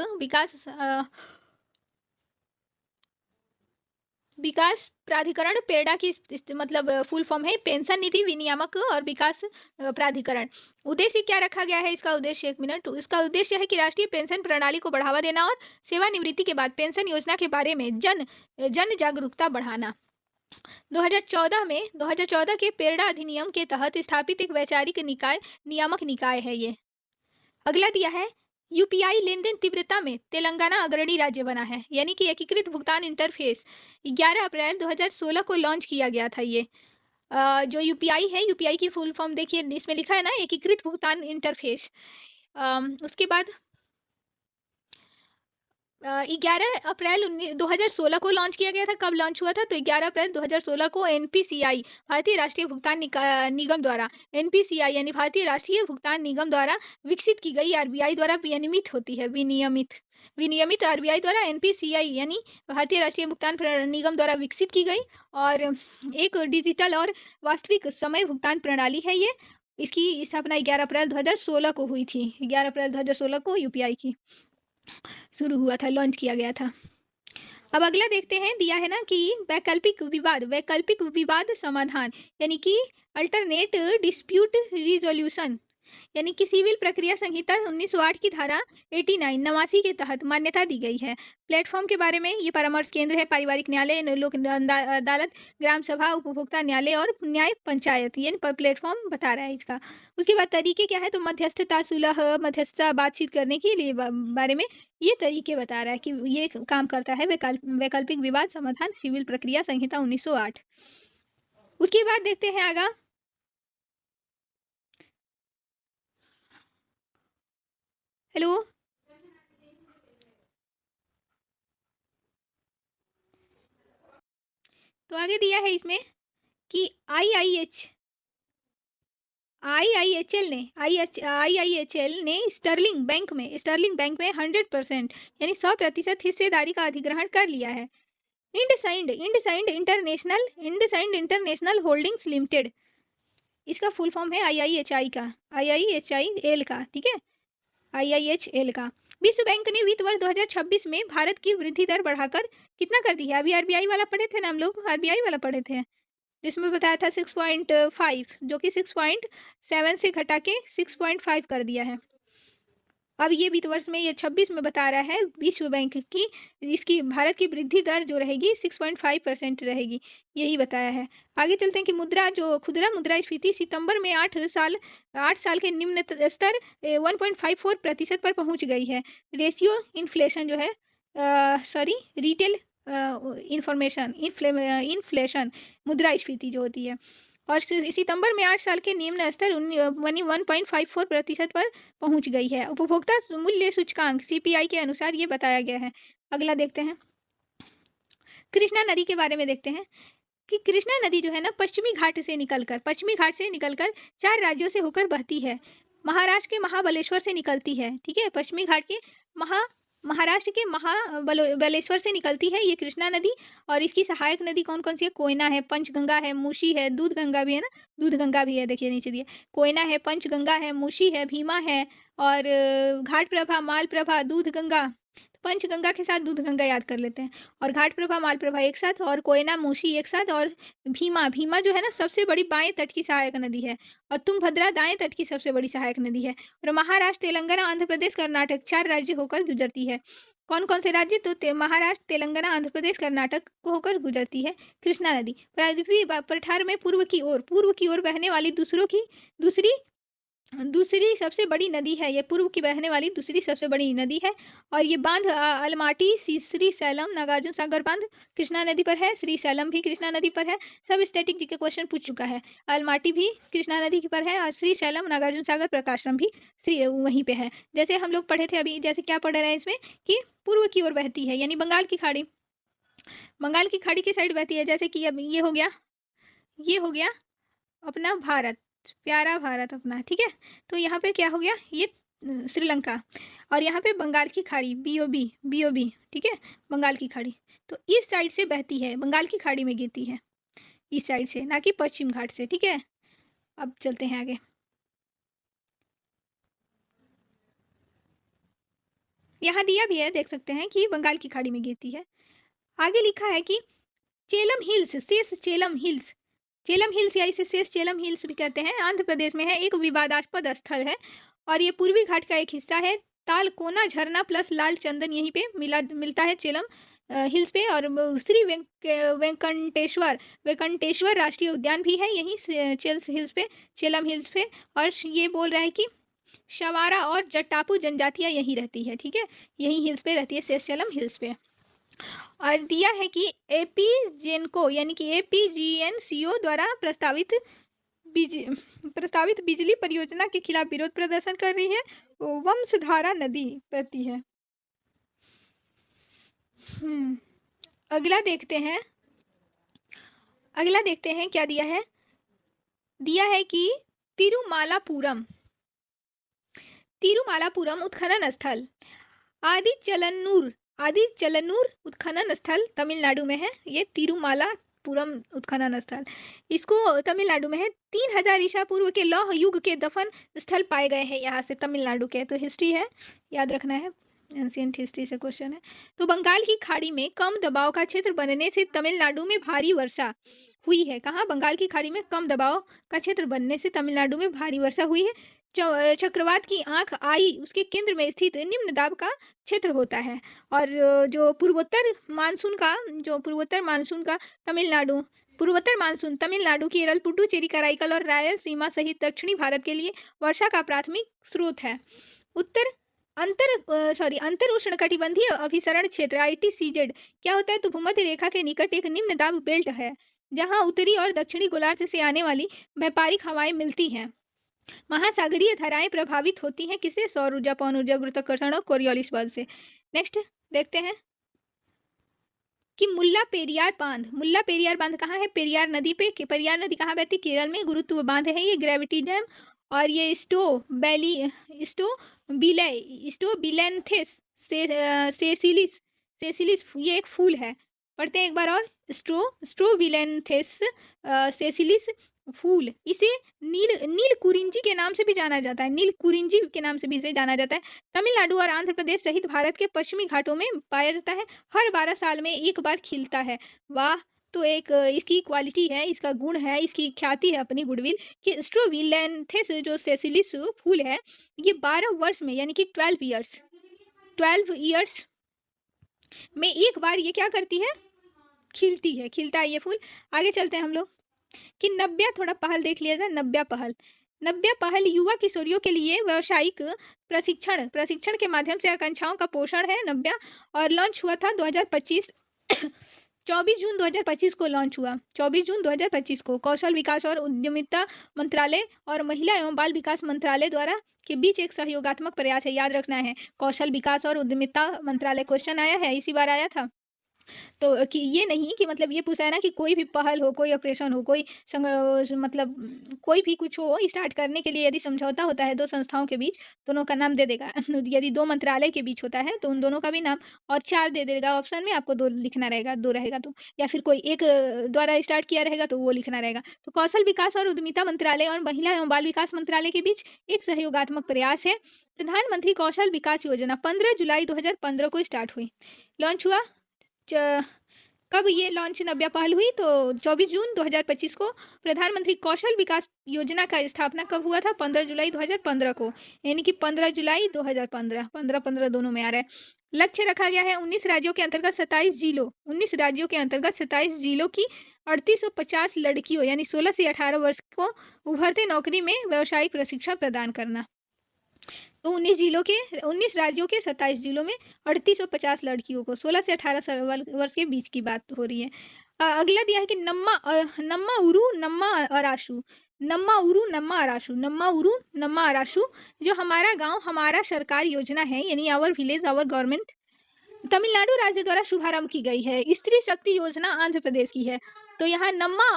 Speaker 1: विकास प्राधिकरण पेरडा की मतलब फुल फॉर्म है पेंशन निधि विनियामक और विकास प्राधिकरण। उद्देश्य क्या रखा गया है इसका उद्देश्य? 1 मिनट। इसका उद्देश्य है कि राष्ट्रीय पेंशन प्रणाली को बढ़ावा देना और सेवानिवृत्ति के बाद पेंशन योजना के बारे में जन जागरूकता बढ़ाना। 2014 के पेरडा अधिनियम के तहत स्थापित एक वैचारिक नियामक निकाय है ये। अगला दिया है यूपीआई लेन देन तीव्रता में तेलंगाना अग्रणी राज्य बना है। यानी कि एकीकृत भुगतान इंटरफेस 11 अप्रैल 2016 को लॉन्च किया गया था ये। जो यूपीआई है, यूपीआई की फुल फॉर्म देखिए इसमें लिखा है ना, एकीकृत भुगतान इंटरफेस। उसके बाद 11 अप्रैल 2016 को लॉन्च किया गया था। कब लॉन्च हुआ था? तो 11 अप्रैल 2016 को एनपीसीआई भारतीय राष्ट्रीय भुगतान निगम द्वारा, एनपीसीआई यानी भारतीय राष्ट्रीय भुगतान निगम द्वारा विकसित की गई, आरबीआई द्वारा विनियमित होती है, विनियमित आरबीआई द्वारा एनपीसीआई यानी भारतीय राष्ट्रीय भुगतान निगम द्वारा विकसित की गई, और एक डिजिटल और वास्तविक समय भुगतान प्रणाली है ये। इसकी स्थापना 11 अप्रैल 2016 को हुई थी। 11 अप्रैल 2016 को यूपीआई की शुरू हुआ था, लॉन्च किया गया था। अब अगला देखते हैं, दिया है ना कि वैकल्पिक विवाद समाधान यानी कि अल्टरनेट डिस्प्यूट रिजोल्यूशन, यानी कि सिविल प्रक्रिया संहिता 1908 की धारा 89 के तहत मान्यता दी गई है। प्लेटफॉर्म के बारे में ये परामर्श केंद्र है पारिवारिक न्यायालय, लोक अदालत, ग्राम सभा, उपभोक्ता न्यायालय और न्याय पंचायत, ये प्लेटफॉर्म बता रहा है इसका। उसके बाद तरीके क्या है? तो मध्यस्थता, सुलह, मध्यस्थता, बातचीत करने के लिए बारे में ये तरीके बता रहा है कि ये काम करता है वैकल्पिक विवाद समाधान सिविल प्रक्रिया संहिता 1908। उसके बाद देखते हैं आगे। हेलो, तो आगे दिया है इसमें कि आईआईएचएल ने स्टर्लिंग बैंक में 100% यानी 100% हिस्सेदारी का अधिग्रहण कर लिया है। इंडसाइंड इंटरनेशनल होल्डिंग्स लिमिटेड, इसका फुल फॉर्म है आईआईएचएल का, ठीक है, आईआईएचएल का। विश्व बैंक ने वित्त वर्ष 2026 में भारत की वृद्धि दर बढ़ाकर कितना कर दी है? अभी आरबीआई वाला पढ़े थे ना हम लोग, आरबीआई वाला पढ़े थे जिसमें बताया था 6.5, जो कि 6.7 से घटा के 6.5 कर दिया है। अब ये वित्त वर्ष में ये 26 में बता रहा है विश्व बैंक की इसकी भारत की वृद्धि दर जो रहेगी 6.5% रहेगी, यही बताया है। आगे चलते हैं कि खुदरा मुद्रास्फीति सितंबर में 8 साल के निम्न स्तर 1.54% पर पहुंच गई है। रेशियो इन्फ्लेशन जो है रिटेल इन्फ्लेशन मुद्रास्फीति जो होती है, और सितंबर में 8 साल के निम्न स्तर 1.54% पर पहुंच गई है। उपभोक्ता मूल्य सूचकांक सीपीआई के अनुसार ये बताया गया है। अगला देखते हैं, कृष्णा नदी के बारे में देखते हैं। कि कृष्णा नदी जो है ना पश्चिमी घाट से निकलकर 4 राज्यों से होकर बहती है। महाराष्ट्र के महाबलेश्वर से निकलती है, ठीक है। पश्चिमी घाट के महाराष्ट्र के महाबलेश्वर से निकलती है ये कृष्णा नदी। और इसकी सहायक नदी कौन कौन सी है? कोयना है, पंचगंगा है, मूसी है, दूधगंगा भी है ना, दूधगंगा भी है, देखिए नीचे दिया। कोयना है, पंचगंगा है, मूसी है, भीमा है और घाटप्रभा, मालप्रभा, दूधगंगा। पंचगंगा के साथ दूधगंगा याद कर लेते हैं। और घाटप्रभा, मालप्रभा एक साथ, और कोयना, मूसी एक साथ, और भीमा जो है ना सबसे बड़ी बाएं तट की सहायक नदी है। और तुंगभद्रा दाएं तट की सबसे बड़ी सहायक नदी है। और महाराष्ट्र, तेलंगाना, आंध्र प्रदेश, कर्नाटक 4 राज्य होकर गुजरती है। कौन कौन से राज्य? तो महाराष्ट्र, तेलंगाना, आंध्र प्रदेश, कर्नाटक को होकर गुजरती है कृष्णा नदी। पृथ्वी पठार में पूर्व की ओर बहने वाली दूसरी सबसे बड़ी नदी है। ये पूर्व की बहने वाली दूसरी सबसे बड़ी नदी है। और ये बांध अलमाटी, श्री सैलम, नागार्जुन सागर बांध कृष्णा नदी पर है। श्री सैलम भी कृष्णा नदी पर है। सब स्टैटिक जी के क्वेश्चन पूछ चुका है। अलमाटी भी कृष्णा नदी पर है और श्री सैलम, नागार्जुन सागर, प्रकाशम भी वहीं पे है। जैसे हम लोग पढ़े थे अभी, जैसे क्या पढ़ रहे हैं इसमें कि पूर्व की ओर बहती है, यानी बंगाल की खाड़ी की साइड बहती है। जैसे कि अब ये हो गया अपना भारत, प्यारा भारत अपना, ठीक है। तो यहाँ पे क्या हो गया? ये श्रीलंका। और यहाँ पे बंगाल की खाड़ी, BOB, ठीक है, बंगाल की खाड़ी। तो इस साइड से बहती है, बंगाल की खाड़ी में गिरती है इस साइड से, ना कि पश्चिम घाट से, ठीक है। अब चलते हैं आगे। यहाँ दिया भी है, देख सकते हैं कि बंगाल की खाड़ी में गिरती है। आगे लिखा है कि चेलम हिल्स, शेष चेलम हिल्स या इसे शेष चेलम हिल्स भी कहते हैं, आंध्र प्रदेश में है। एक विवादास्पद स्थल है और ये पूर्वी घाट का एक हिस्सा है। तालकोना झरना प्लस लाल चंदन यहीं पे मिलता है चेलम हिल्स पे। और श्री वेंकटेश्वर राष्ट्रीय उद्यान भी है यहीं चेलम हिल्स पे। और ये बोल रहा है कि शवारा और जट्टापू जनजातियाँ यहीं रहती है, ठीक है, यहीं हिल्स पे रहती है, शेषचेलम हिल्स पे। और दिया है कि एपीजेनको यानी कि APGNCO द्वारा प्रस्तावित बिजली परियोजना के खिलाफ विरोध प्रदर्शन कर रही है। वंशधारा नदी बहती है। अगला देखते हैं क्या दिया है कि तिरुमालापुरम उत्खनन स्थल, आदि चलन्नूर उत्खनन स्थल तमिलनाडु में है। ये तिरुमालापुरम उत्खनन स्थल, इसको तमिलनाडु में है। 3000 ईसा पूर्व के लौह युग के दफन स्थल पाए गए हैं यहाँ से, तमिलनाडु के। तो हिस्ट्री है, याद रखना है, एंशिएंट हिस्ट्री से क्वेश्चन है। तो बंगाल की खाड़ी में कम दबाव का क्षेत्र बनने से तमिलनाडु में भारी वर्षा हुई है। कहाँ? बंगाल की खाड़ी में कम दबाव का क्षेत्र बनने से तमिलनाडु में भारी वर्षा हुई है। चक्रवात की आंख आई उसके केंद्र में स्थित निम्न दाब का क्षेत्र होता है। और जो पूर्वोत्तर मानसून का तमिलनाडु केरल, पुडुचेरी, कराईकल और रायलसीमा सहित दक्षिणी भारत के लिए वर्षा का प्राथमिक स्रोत है। अंतर उष्णकटिबंधीय अभिसरण क्षेत्र ITCZ क्या होता है? तो भूमध्य रेखा के निकट एक निम्न दाब बेल्ट है जहां उत्तरी और दक्षिणी गोलार्ध से आने वाली व्यापारिक हवाएं मिलती हैं। महासागरीय धाराएं प्रभावित होती हैं किसे? सौर ऊर्जा, पवन ऊर्जा, गुरुत्वाकर्षण और कोरियोलिस बल से। नेक्स्ट देखते हैं कि मुल्ला पेरियार बांध कहाँ है? पेरियार नदी पे। पेरियार नदी कहाँ बहती? केरल में। गुरुत्व बांध है ये, ग्रेविटी डैम। और ये स्टोबिलेंथिस सेसिलिस ये एक फूल है। पढ़ते हैं एक बार और, स्ट्रोबिलेंथिस सेसिलिस फूल। इसे नील कुरिंजी के नाम से भी जाना जाता है, इसे जाना जाता है। तमिलनाडु और आंध्र प्रदेश सहित भारत के पश्चिमी घाटों में पाया जाता है। हर 12 साल में एक बार खिलता है। वाह! तो एक इसकी क्वालिटी है, इसका गुण है, इसकी ख्याति है अपनी गुडविल कि स्ट्रोबिलेंथिस जो सेसिलिस फूल है ये 12 वर्ष में यानी कि 12 ईयर्स में एक बार ये क्या करती है? खिलता है ये फूल। आगे चलते हैं हम लोग कि नब्या, थोड़ा पहल देख लिया जाए। नब्या पहल युवा किशोरियों के लिए व्यावसायिक प्रशिक्षण के माध्यम से आकांक्षाओं का पोषण है नब्या। और लॉन्च हुआ था 2025 24 जून 2025 को लॉन्च हुआ। 24 जून 2025 को कौशल विकास और उद्यमिता मंत्रालय और महिला एवं बाल विकास मंत्रालय द्वारा के बीच एक सहयोगात्मक प्रयास है। याद रखना है, कौशल विकास और उद्यमिता मंत्रालय। क्वेश्चन आया है, इसी बार आया था। तो कि ये नहीं कि मतलब ये पूछा है ना कि कोई भी पहल हो, कोई ऑपरेशन हो, कोई मतलब कोई भी कुछ हो स्टार्ट करने के लिए यदि समझौता होता है 2 संस्थाओं के बीच, दोनों का नाम दे देगा। यदि 2 मंत्रालय के बीच होता है तो उन दोनों का भी नाम और 4 दे देगा ऑप्शन में, आपको 2 लिखना रहेगा, 2 रहेगा तो। या फिर कोई एक द्वारा स्टार्ट किया रहेगा तो वो लिखना रहेगा। तो कौशल विकास और उद्यमिता मंत्रालय और महिला एवं बाल विकास मंत्रालय के बीच एक सहयोगात्मक प्रयास है। प्रधानमंत्री कौशल विकास योजना 15 जुलाई 2015 को स्टार्ट हुई। लॉन्च हुआ च कब ये लॉन्च नव्या पहल हुई तो 24 जून 2025 को। प्रधानमंत्री कौशल विकास योजना का स्थापना कब हुआ था? 15 जुलाई 2015 को, यानी कि 15 जुलाई 2015, 15-15 दोनों में आ रहा है। लक्ष्य रखा गया है 19 राज्यों के अंतर्गत 27 जिलों 19 राज्यों के अंतर्गत 27 जिलों की 3850 लड़कियों यानी 16 से 18 वर्ष को उभरते नौकरी में व्यावसायिक प्रशिक्षण प्रदान करना। तो 19 राज्यों के 27 जिलों में 3850 लड़कियों को 16 से 18 वर्ष के बीच की बात हो रही है। अगला दिया है कि नम्मा उरू नम्मा अराशु। नम्मा उरू नम्मा अराशु, नम्मा उरू नम्मा अराशु जो हमारा गांव हमारा सरकार योजना है, यानी our village our government, Tamil Nadu राज्य द्वारा शुभारंभ की गई है। स्त्री शक्ति योजना आंध्र प्रदेश की है। तो यहाँ नम्मा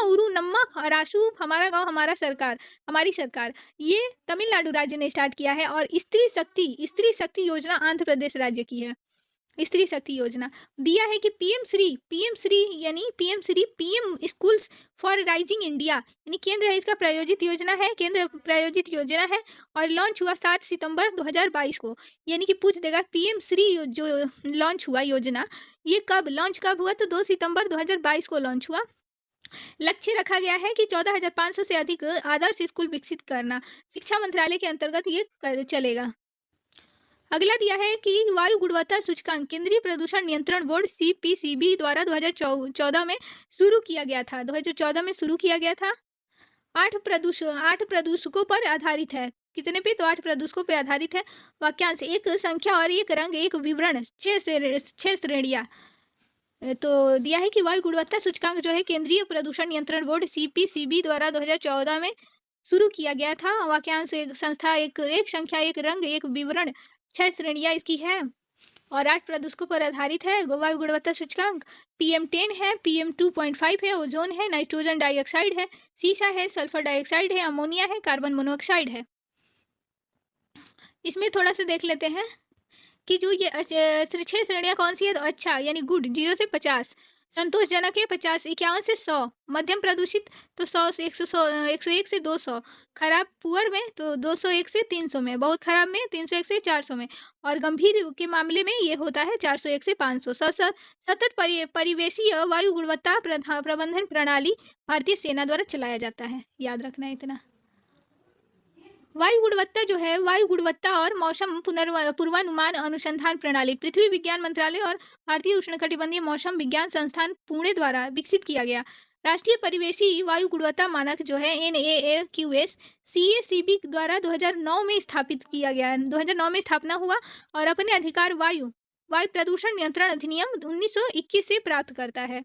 Speaker 1: उरू नम्मा अराशु हमारा गांव हमारा सरकार हमारी सरकार, ये तमिलनाडु राज्य ने स्टार्ट किया है। और स्त्री शक्ति योजना आंध्र प्रदेश राज्य की है। स्त्री शक्ति योजना दिया है कि पीएम श्री यानी PM schools for rising India, यानी केंद्र है इसका प्रायोजित योजना है, केंद्र प्रायोजित योजना है। और लॉन्च हुआ 7 सितंबर 2022 को, यानी कि पूछ देगा पीएम श्री जो लॉन्च हुआ योजना, ये लॉन्च कब हुआ? तो 2 सितंबर 2022 को लॉन्च हुआ। लक्ष्य रखा गया है कि 14,500 से अधिक आदर्श स्कूल विकसित करना, शिक्षा मंत्रालय के अंतर्गत ये चलेगा। अगला दिया है कि वायु गुणवत्ता सूचकांक केंद्रीय प्रदूषण नियंत्रण बोर्ड सीपीसीबी द्वारा 2014 में शुरू किया गया था। 2014 में शुरू किया गया था। 8 प्रदूषकों पर आधारित है। कितने पे? तो 8 प्रदूषकों पर आधारित है। वाक्यांश एक संख्या और एक रंग एक विवरण 6 श्रेणियां। तो दिया है कि वायु गुणवत्ता सूचकांक जो है केंद्रीय प्रदूषण नियंत्रण बोर्ड सीपीसीबी द्वारा 2014 में शुरू किया गया था। वाक्यांश एक संस्था एक संख्या एक रंग एक विवरण 6 श्रेणियां इसकी है और 8 प्रदूषकों पर आधारित है। वायु गुणवत्ता सूचकांक PM10 है, PM2.5 है, ओजोन है, नाइट्रोजन डाइऑक्साइड है, सीसा है, सल्फर डाइऑक्साइड है, अमोनिया है, कार्बन मोनोऑक्साइड है। इसमें थोड़ा सा देख लेते हैं कि जो ये 6 श्रेणियां कौन सी है। तो अच्छा यानी गुड 0 से 50, संतोषजनक है 50 51 से 100, मध्यम प्रदूषित तो 100 से 101 से 200, खराब पुअर में तो 201 से 300 में, बहुत खराब में 301 से 400 में, और गंभीर के मामले में ये होता है 401 से 500। सतत परिवेशीय वायु गुणवत्ता प्रबंधन प्रणाली भारतीय सेना द्वारा चलाया जाता है, याद रखना है इतना। वायु गुणवत्ता जो है वायु गुणवत्ता और मौसम पूर्वानुमान अनुसंधान प्रणाली पृथ्वी विज्ञान मंत्रालय और भारतीय उष्णकटिबंधीय मौसम विज्ञान संस्थान पुणे द्वारा विकसित किया गया राष्ट्रीय परिवेशी वायु गुणवत्ता मानक जो है NAAQS CACB द्वारा 2009 में स्थापित किया गया। 2009 में स्थापना हुआ और अपने अधिकार वायु प्रदूषण नियंत्रण अधिनियम 1921 से प्राप्त करता है।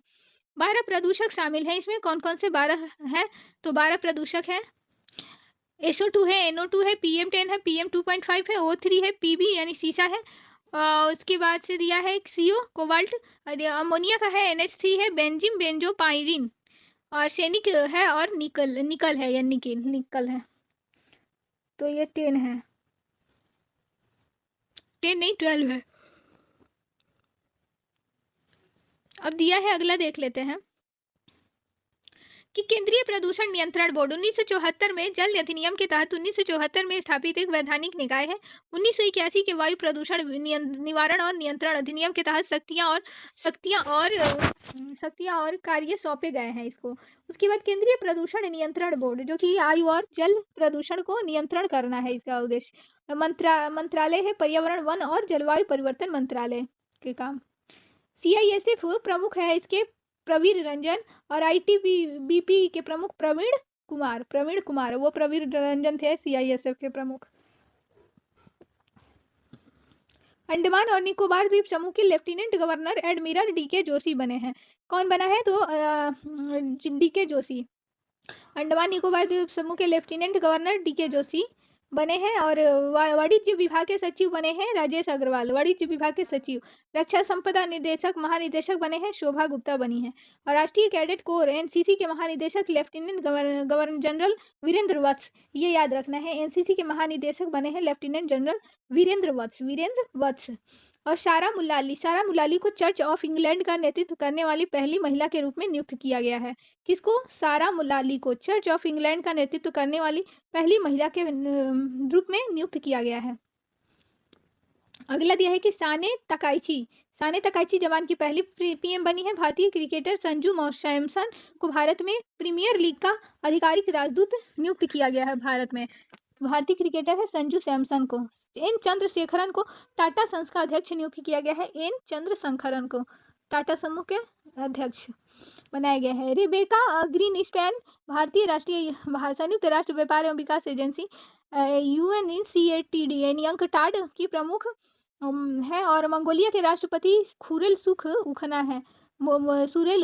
Speaker 1: 12 प्रदूषक शामिल हैं इसमें। कौन कौन से 12 है? तो 12 प्रदूषक है। SO2 है, NO2 है, PM10 है, PM2.5 है, O3 है, PB यानी सीसा है। उसके बाद से दिया है CO कोबाल्ट, अमोनिया का है, NH3 है, बेंजीन बेंजोपाइरिन, और सैनिक है, और निकल है या निकल है। तो ये 10 है, 10 नहीं 12 है। अब दिया है अगला देख लेते हैं कि केंद्रीय प्रदूषण नियंत्रण बोर्ड 1974 में जल अधिनियम के तहत 1974 में स्थापित एक वैधानिक निकाय है। 1981 के वायु प्रदूषण निवारण और नियंत्रण अधिनियम के तहत शक्तियां और कार्य सौंपे गए हैं इसको। उसके बाद केंद्रीय प्रदूषण नियंत्रण बोर्ड जो कि वायु और जल प्रदूषण को नियंत्रण करना है, इसका उद्देश्य। मंत्रालय है पर्यावरण वन और जलवायु परिवर्तन मंत्रालय के काम। CISF प्रमुख है इसके प्रवीर रंजन, और ITBP के प्रमुख प्रवीण कुमार वो प्रवीर रंजन थे CISF के प्रमुख। अंडमान और निकोबार द्वीप समूह के lieutenant governor admiral DK Joshi बने हैं। कौन बना है? तो DK जोशी। अंडमान निकोबार द्वीप समूह के लेफ्टिनेंट गवर्नर DK जोशी बने हैं। और वाणिज्य विभाग के सचिव बने हैं राजेश अग्रवाल, वाणिज्य विभाग के सचिव। रक्षा संपदा निदेशक महानिदेशक बने हैं शोभा गुप्ता बनी है। और राष्ट्रीय कैडेट कोर एनसीसी के महानिदेशक लेफ्टिनेंट गवर्नर जनरल वीरेंद्र वत्स, ये याद रखना है, एनसीसी के महानिदेशक बने हैं लेफ्टिनेंट जनरल वीरेंद्र वत्स। और सारा मुलाली को चर्च ऑफ इंग्लैंड का नेतृत्व करने वाली पहली महिला के रूप में नियुक्त किया गया है। किसको? सारा मुलाली को चर्च ऑफ इंग्लैंड का नेतृत्व करने वाली पहली महिला के रूप में नियुक्त किया गया है। अगला दिया है कि साने तकाइची जापान की पहली पीएम बनी है। भारतीय क्रिकेटर संजू सैमसन को भारत में प्रीमियर लीग का आधिकारिक राजदूत नियुक्त किया गया है। भारत में भारतीय क्रिकेटर है संजू सैमसन को। एन चंद्रशेखरन को टाटा सन्स का अध्यक्ष नियुक्त किया गया है। एन चंद्रशेखरन को टाटा समूह के अध्यक्ष बनाया गया है। रिबेका ग्रीनस्पैन भारतीय संयुक्त राष्ट्र व्यापार एवं विकास एजेंसी UNCTAD यानी अंकटाड की प्रमुख है। और मंगोलिया के राष्ट्रपति खुरेल सुख उखना है। उरेल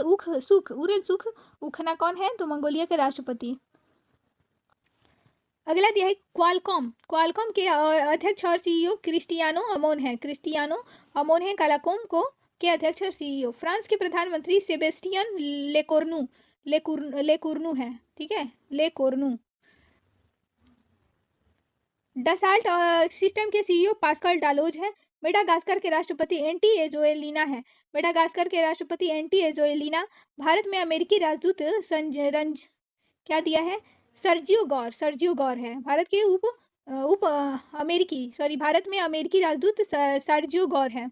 Speaker 1: सुख उखना कौन है? तो मंगोलिया के राष्ट्रपति। अगला दिया है क्वालकॉम के अध्यक्ष और CEO क्रिस्टियानो अमोन है। क्वालकॉम को के अध्यक्ष और CEO। फ्रांस के प्रधानमंत्री सेबेस्टियन लेकुर्नु है, ठीक है, लेकुर्नु। डसाल्ट सिस्टम के CEO पास्कल डालोज है। मेडागास्कर के राष्ट्रपति एंटी एजोएलिना है। भारत में अमेरिकी राजदूत क्या दिया है? सर्जियो गौर है। भारत में अमेरिकी राजदूत सर्जियो गौर है।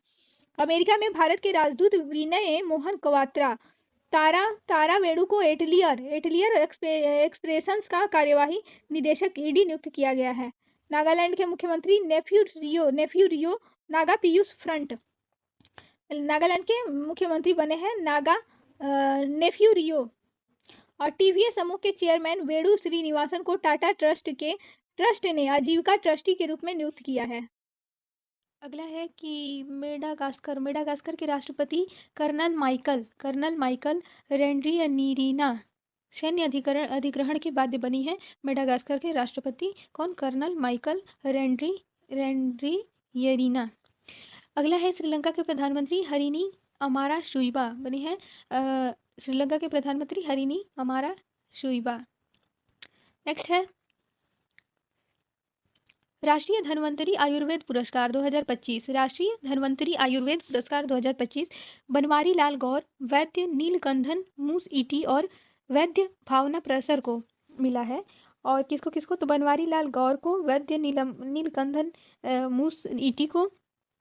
Speaker 1: अमेरिका में भारत के राजदूत विनय मोहन क्वात्रा। तारा वेणु को एटलियर एक्सप्रेशंस का कार्यवाही निदेशक ED नियुक्त किया गया है। नागालैंड के मुख्यमंत्री नेफ्यू रियो नागा पीयूष फ्रंट। नागालैंड के मुख्यमंत्री बने हैं नेफ्यू रियो। और टीवीएस समूह के चेयरमैन वेणु श्रीनिवासन को टाटा ट्रस्ट ने आजीविका ट्रस्टी के रूप में नियुक्त किया है। अगला है कि मेडागास्कर के राष्ट्रपति कर्नल माइकल रेंड्रियनीरीना सैन्य अधिग्रहण के बाद बनी है। मेडागास्कर के राष्ट्रपति कौन? Colonel Michael Randrianirina. अगला है श्रीलंका के प्रधानमंत्री हरिनी अमारा शुईबा बनी है। श्रीलंका के प्रधानमंत्री हरिनी अमारा शुईबा। नेक्स्ट है राष्ट्रीय धन्वंतरी आयुर्वेद पुरस्कार 2025। राष्ट्रीय धन्वंतरी आयुर्वेद पुरस्कार 2025 बनवारी लाल गौर, वैद्य नीलकंठन मूस ईटी और वैद्य भावना प्रसर को मिला है। और किसको? तो बनवारी लाल गौर को, वैद्य नीलकंठन मूस ईटी को,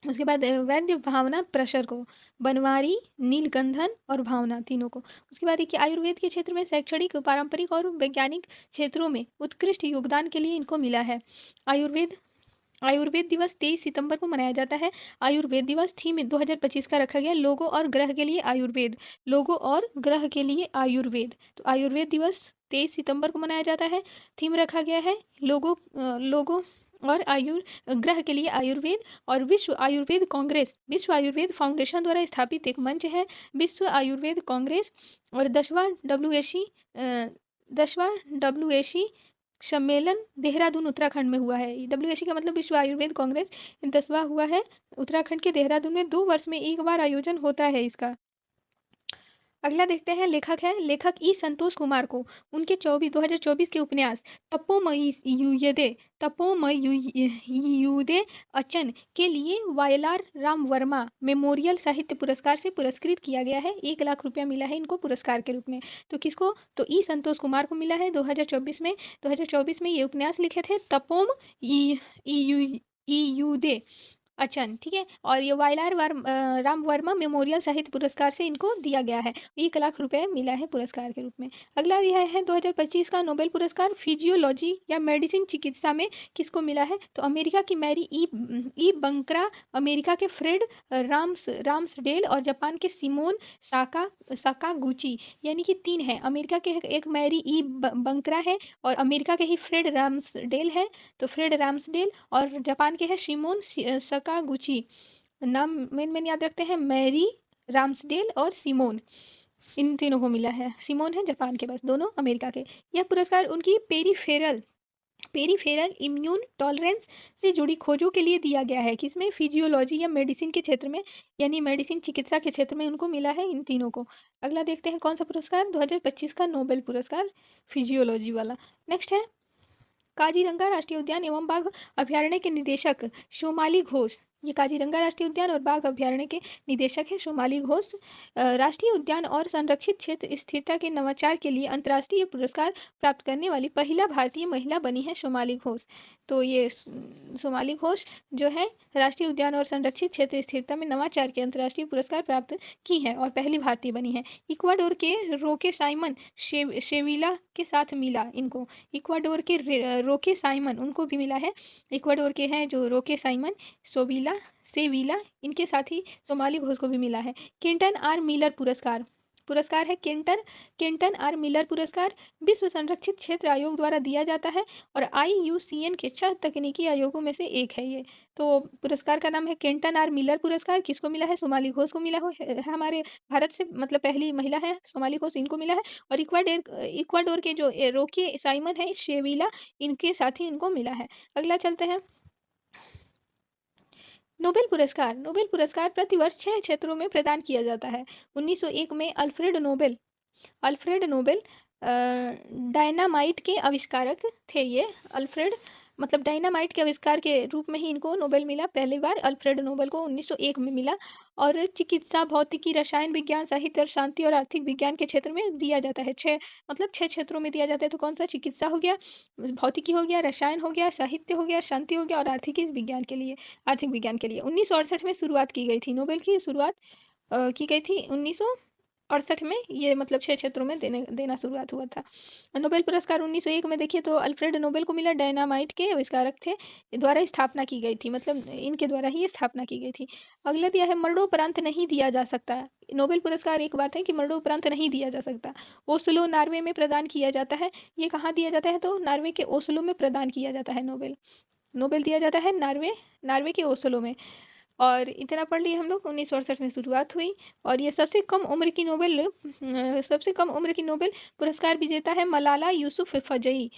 Speaker 1: उसके बाद वैद्य भावना प्रसर को, बनवारी नीलकंठन और भावना तीनों को। उसके बाद देखिए आयुर्वेद के क्षेत्र में शैक्षणिक, पारंपरिक और वैज्ञानिक क्षेत्रों में उत्कृष्ट योगदान के लिए इनको मिला है। आयुर्वेद दिवस 23 सितंबर को मनाया जाता है। आयुर्वेद दिवस थीम 2025 का रखा गया लोगो और ग्रह के लिए आयुर्वेद। तो आयुर्वेद दिवस 23 सितंबर को मनाया जाता है। थीम रखा गया है लोगो और ग्रह के लिए आयुर्वेद। और विश्व आयुर्वेद फाउंडेशन द्वारा स्थापित एक मंच है विश्व आयुर्वेद कांग्रेस। और 10वां WAC सम्मेलन देहरादून उत्तराखंड में हुआ है। WAC का मतलब विश्व आयुर्वेद कांग्रेस 10वां हुआ है उत्तराखंड के देहरादून में। 2 वर्ष में एक बार आयोजन होता है इसका। अगला देखते हैं लेखक ई संतोष कुमार को उनके 2024 के उपन्यास तपोमयुदे अचन के लिए वायलार राम वर्मा मेमोरियल साहित्य पुरस्कार से पुरस्कृत किया गया है। 1 लाख रुपया मिला है इनको पुरस्कार के रूप में। तो किसको? तो ई संतोष कुमार को मिला है 2024 में ये उपन्यास लिखे थे तपोमयुदे अचन, ठीक है। और ये वायलार राम वर्मा मेमोरियल साहित्य पुरस्कार से इनको दिया गया है। 1 लाख रुपए मिला है पुरस्कार के रूप में। अगला यह है 2025 का नोबेल पुरस्कार फिजियोलॉजी या मेडिसिन चिकित्सा में किसको मिला है? तो अमेरिका की मैरी ई बंकरा, अमेरिका के फ्रेड राम्सडेल और जापान के सिमोन साकागुची, यानी कि 3 है। अमेरिका के एक मैरी ई बंकरा है और अमेरिका के ही फ्रेड राम्सडेल है। तो फ्रेड राम्सडेल और जापान के है सिमोन साकागुची। नाम मेन याद रखते हैं, मैरी राम्सडेल और सिमोन, इन तीनों को मिला है। सिमोन है जापान के, बस दोनों अमेरिका के। यह पुरस्कार उनकी पेरिफेरल पेरिफेरल इम्यून टॉलरेंस से जुड़ी खोजों के लिए दिया गया है, किसमें? फिजियोलॉजी या मेडिसिन के क्षेत्र में, यानी मेडिसिन चिकित्सा के क्षेत्र में उनको मिला है, इन तीनों को। अगला देखते हैं कौन सा पुरस्कार, 2025 का नोबेल पुरस्कार फिजियोलॉजी वाला। नेक्स्ट है काजीरंगा राष्ट्रीय उद्यान एवं बाघ अभ्यारण्य के निदेशक सोमाली घोष। ये काजीरंगा राष्ट्रीय उद्यान और बाघ अभ्यारण्य के निदेशक हैं सोमाली घोष। राष्ट्रीय उद्यान और संरक्षित क्षेत्र स्थिरता के नवाचार के लिए अंतर्राष्ट्रीय पुरस्कार प्राप्त करने वाली पहला भारतीय महिला बनी है सोमाली घोष। तो ये सोमाली घोष जो है राष्ट्रीय उद्यान और संरक्षित क्षेत्र स्थिरता में नवाचार के अंतर्राष्ट्रीय पुरस्कार प्राप्त की है और पहली भारतीय बनी है। इक्वाडोर के रोके साइमन शेविला के साथ मिला इनको। इक्वाडोर के रोके साइमन उनको भी मिला है। इक्वाडोर के हैं जो रोके साइमन सेविला इनके साथ ही सोमाली घोष को भी मिला है। केंटन आर मिलर पुरस्कार है केंटन आर मिलर पुरस्कार विश्व संरक्षित क्षेत्र आयोग द्वारा दिया जाता है और IUCN के 6 तकनीकी आयोगों में से एक है ये। तो पुरस्कार का नाम है केंटन आर मिलर पुरस्कार। किसको मिला है? सोमाली घोष को मिला है, हमारे भारत से, मतलब पहली महिला है सोमाली घोष, इनको मिला है। और इक्वाडोर के जो रोके साइमन है शेविला, इनके साथ ही इनको मिला है। अगला चलते हैं नोबेल पुरस्कार प्रतिवर्ष 6 क्षेत्रों में प्रदान किया जाता है। 1901 में अल्फ्रेड नोबेल डायनामाइट के आविष्कारक थे। ये अल्फ्रेड मतलब डायनामाइट के आविष्कार के रूप में ही इनको नोबेल मिला पहली बार। अल्फ्रेड नोबेल को 1901 में मिला। और चिकित्सा, भौतिकी, रसायन विज्ञान, साहित्य और शांति और आर्थिक विज्ञान के क्षेत्र में दिया जाता है। 6 क्षेत्रों में दिया जाता है। तो कौन सा? चिकित्सा हो गया, भौतिकी हो गया, रसायन हो गया, साहित्य हो गया, शांति हो गया और आर्थिक विज्ञान के लिए 1968 में शुरुआत की गई थी। नोबेल की शुरुआत की गई थी 1968 में। ये मतलब 6 क्षेत्रों में देना शुरुआत हुआ था। नोबेल पुरस्कार 1901 में देखिए तो अल्फ्रेड नोबेल को मिला, डायनामाइट के आविष्कारक थे, द्वारा स्थापना की गई थी, मतलब इनके द्वारा ही स्थापना की गई थी। अगला दिया है मरणोपरांत नहीं दिया जा सकता। नोबेल पुरस्कार एक बात है कि मरणोपरांत नहीं दिया जा सकता। ओस्लो नॉर्वे में प्रदान किया जाता है। ये कहाँ दिया जाता है? तो नॉर्वे के ओस्लो में प्रदान किया जाता है। नोबेल दिया जाता है नॉर्वे के ओस्लो में। और इतना पढ़ लिए हम लोग। 1968 में शुरुआत हुई और ये सबसे कम उम्र की नोबेल पुरस्कार विजेता है मलाला यूसुफजई।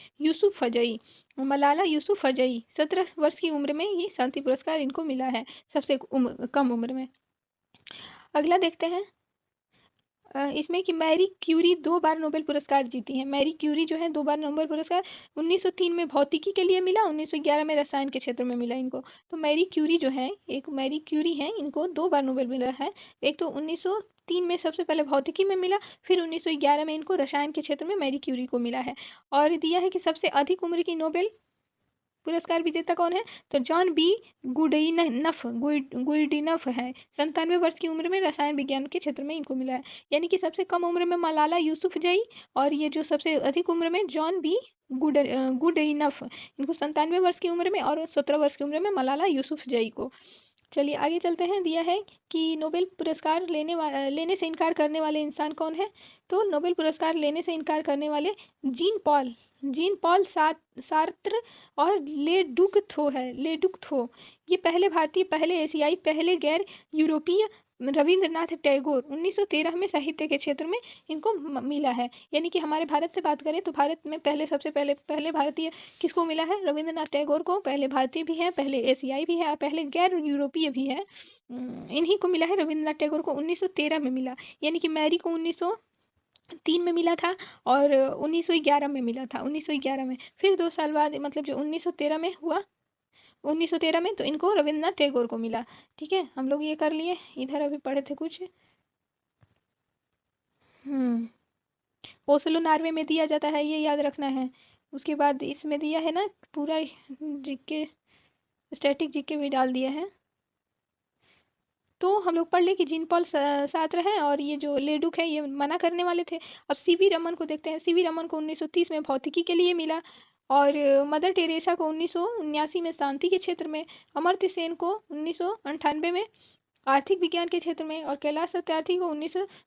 Speaker 1: मलाला यूसुफजई 17 वर्ष की उम्र में ये शांति पुरस्कार इनको मिला है, सबसे कम उम्र में। अगला देखते हैं इसमें कि मैरी क्यूरी 2 बार नोबेल पुरस्कार जीती हैं। मैरी क्यूरी जो है 2 बार नोबेल पुरस्कार 1903 में भौतिकी के लिए मिला, 1911 में रसायन के क्षेत्र में मिला इनको। तो मैरी क्यूरी जो है, एक मैरी क्यूरी हैं, इनको 2 बार नोबेल मिला है। एक तो 1903 में सबसे पहले भौतिकी में मिला, फिर 1911 में इनको रसायन के क्षेत्र में मैरी क्यूरी को मिला है। और दिया है कि सबसे अधिक उम्र की नोबेल पुरस्कार विजेता कौन है? तो जॉन बी गुइडिनफ है। 97 वर्ष की उम्र में रसायन विज्ञान के क्षेत्र में इनको मिला है। यानी कि सबसे कम उम्र में मलाला यूसुफजई और ये जो सबसे अधिक उम्र में जॉन बी गुइडिनफ, इनको 97 वर्ष की उम्र में और 17 वर्ष की उम्र में मलाला यूसुफजई को। चलिए आगे चलते हैं। दिया है कि नोबेल पुरस्कार लेने से इनकार करने वाले इंसान कौन है? तो नोबेल पुरस्कार लेने से इनकार करने वाले जीन पॉल सार्त्र और लेडुक थो। ये पहले भारतीय, पहले एशियाई, पहले गैर यूरोपीय रविंद्रनाथ टैगोर 1913 में साहित्य के क्षेत्र में इनको मिला है। यानी कि हमारे भारत से बात करें तो भारत में सबसे पहले भारतीय किसको मिला है? रविंद्रनाथ टैगोर को। पहले भारतीय भी है, पहले एशियाई भी है और पहले गैर यूरोपीय भी है। इन्हीं को मिला है। रविंद्रनाथ टैगोर को 1913 में मिला। यानी कि मैरी को 1903 में मिला था और 1911 में मिला था। 1911 में फिर 2 साल बाद, मतलब जो 1913 में हुआ, 1913 में, तो इनको रविंद्रनाथ टैगोर को मिला। ठीक है, हम लोग ये कर लिए। इधर अभी पढ़े थे कुछ ओस्लो नॉर्वे में दिया जाता है, ये याद रखना है। उसके बाद इसमें दिया है ना पूरा जीके, स्टैटिक जीके भी डाल दिया है। तो हम लोग पढ़ ले कि जीन पॉल सार्त्र हैं और ये जो लेडुक है ये मना करने वाले थे। अब सीवी रमन को देखते हैं। सीवी रमन को 1930 में भौतिकी के लिए मिला और मदर टेरेसा को 1979 में शांति के क्षेत्र में, अमर्त्य सेन को 1998 में आर्थिक विज्ञान के क्षेत्र में और कैलाश सत्यार्थी को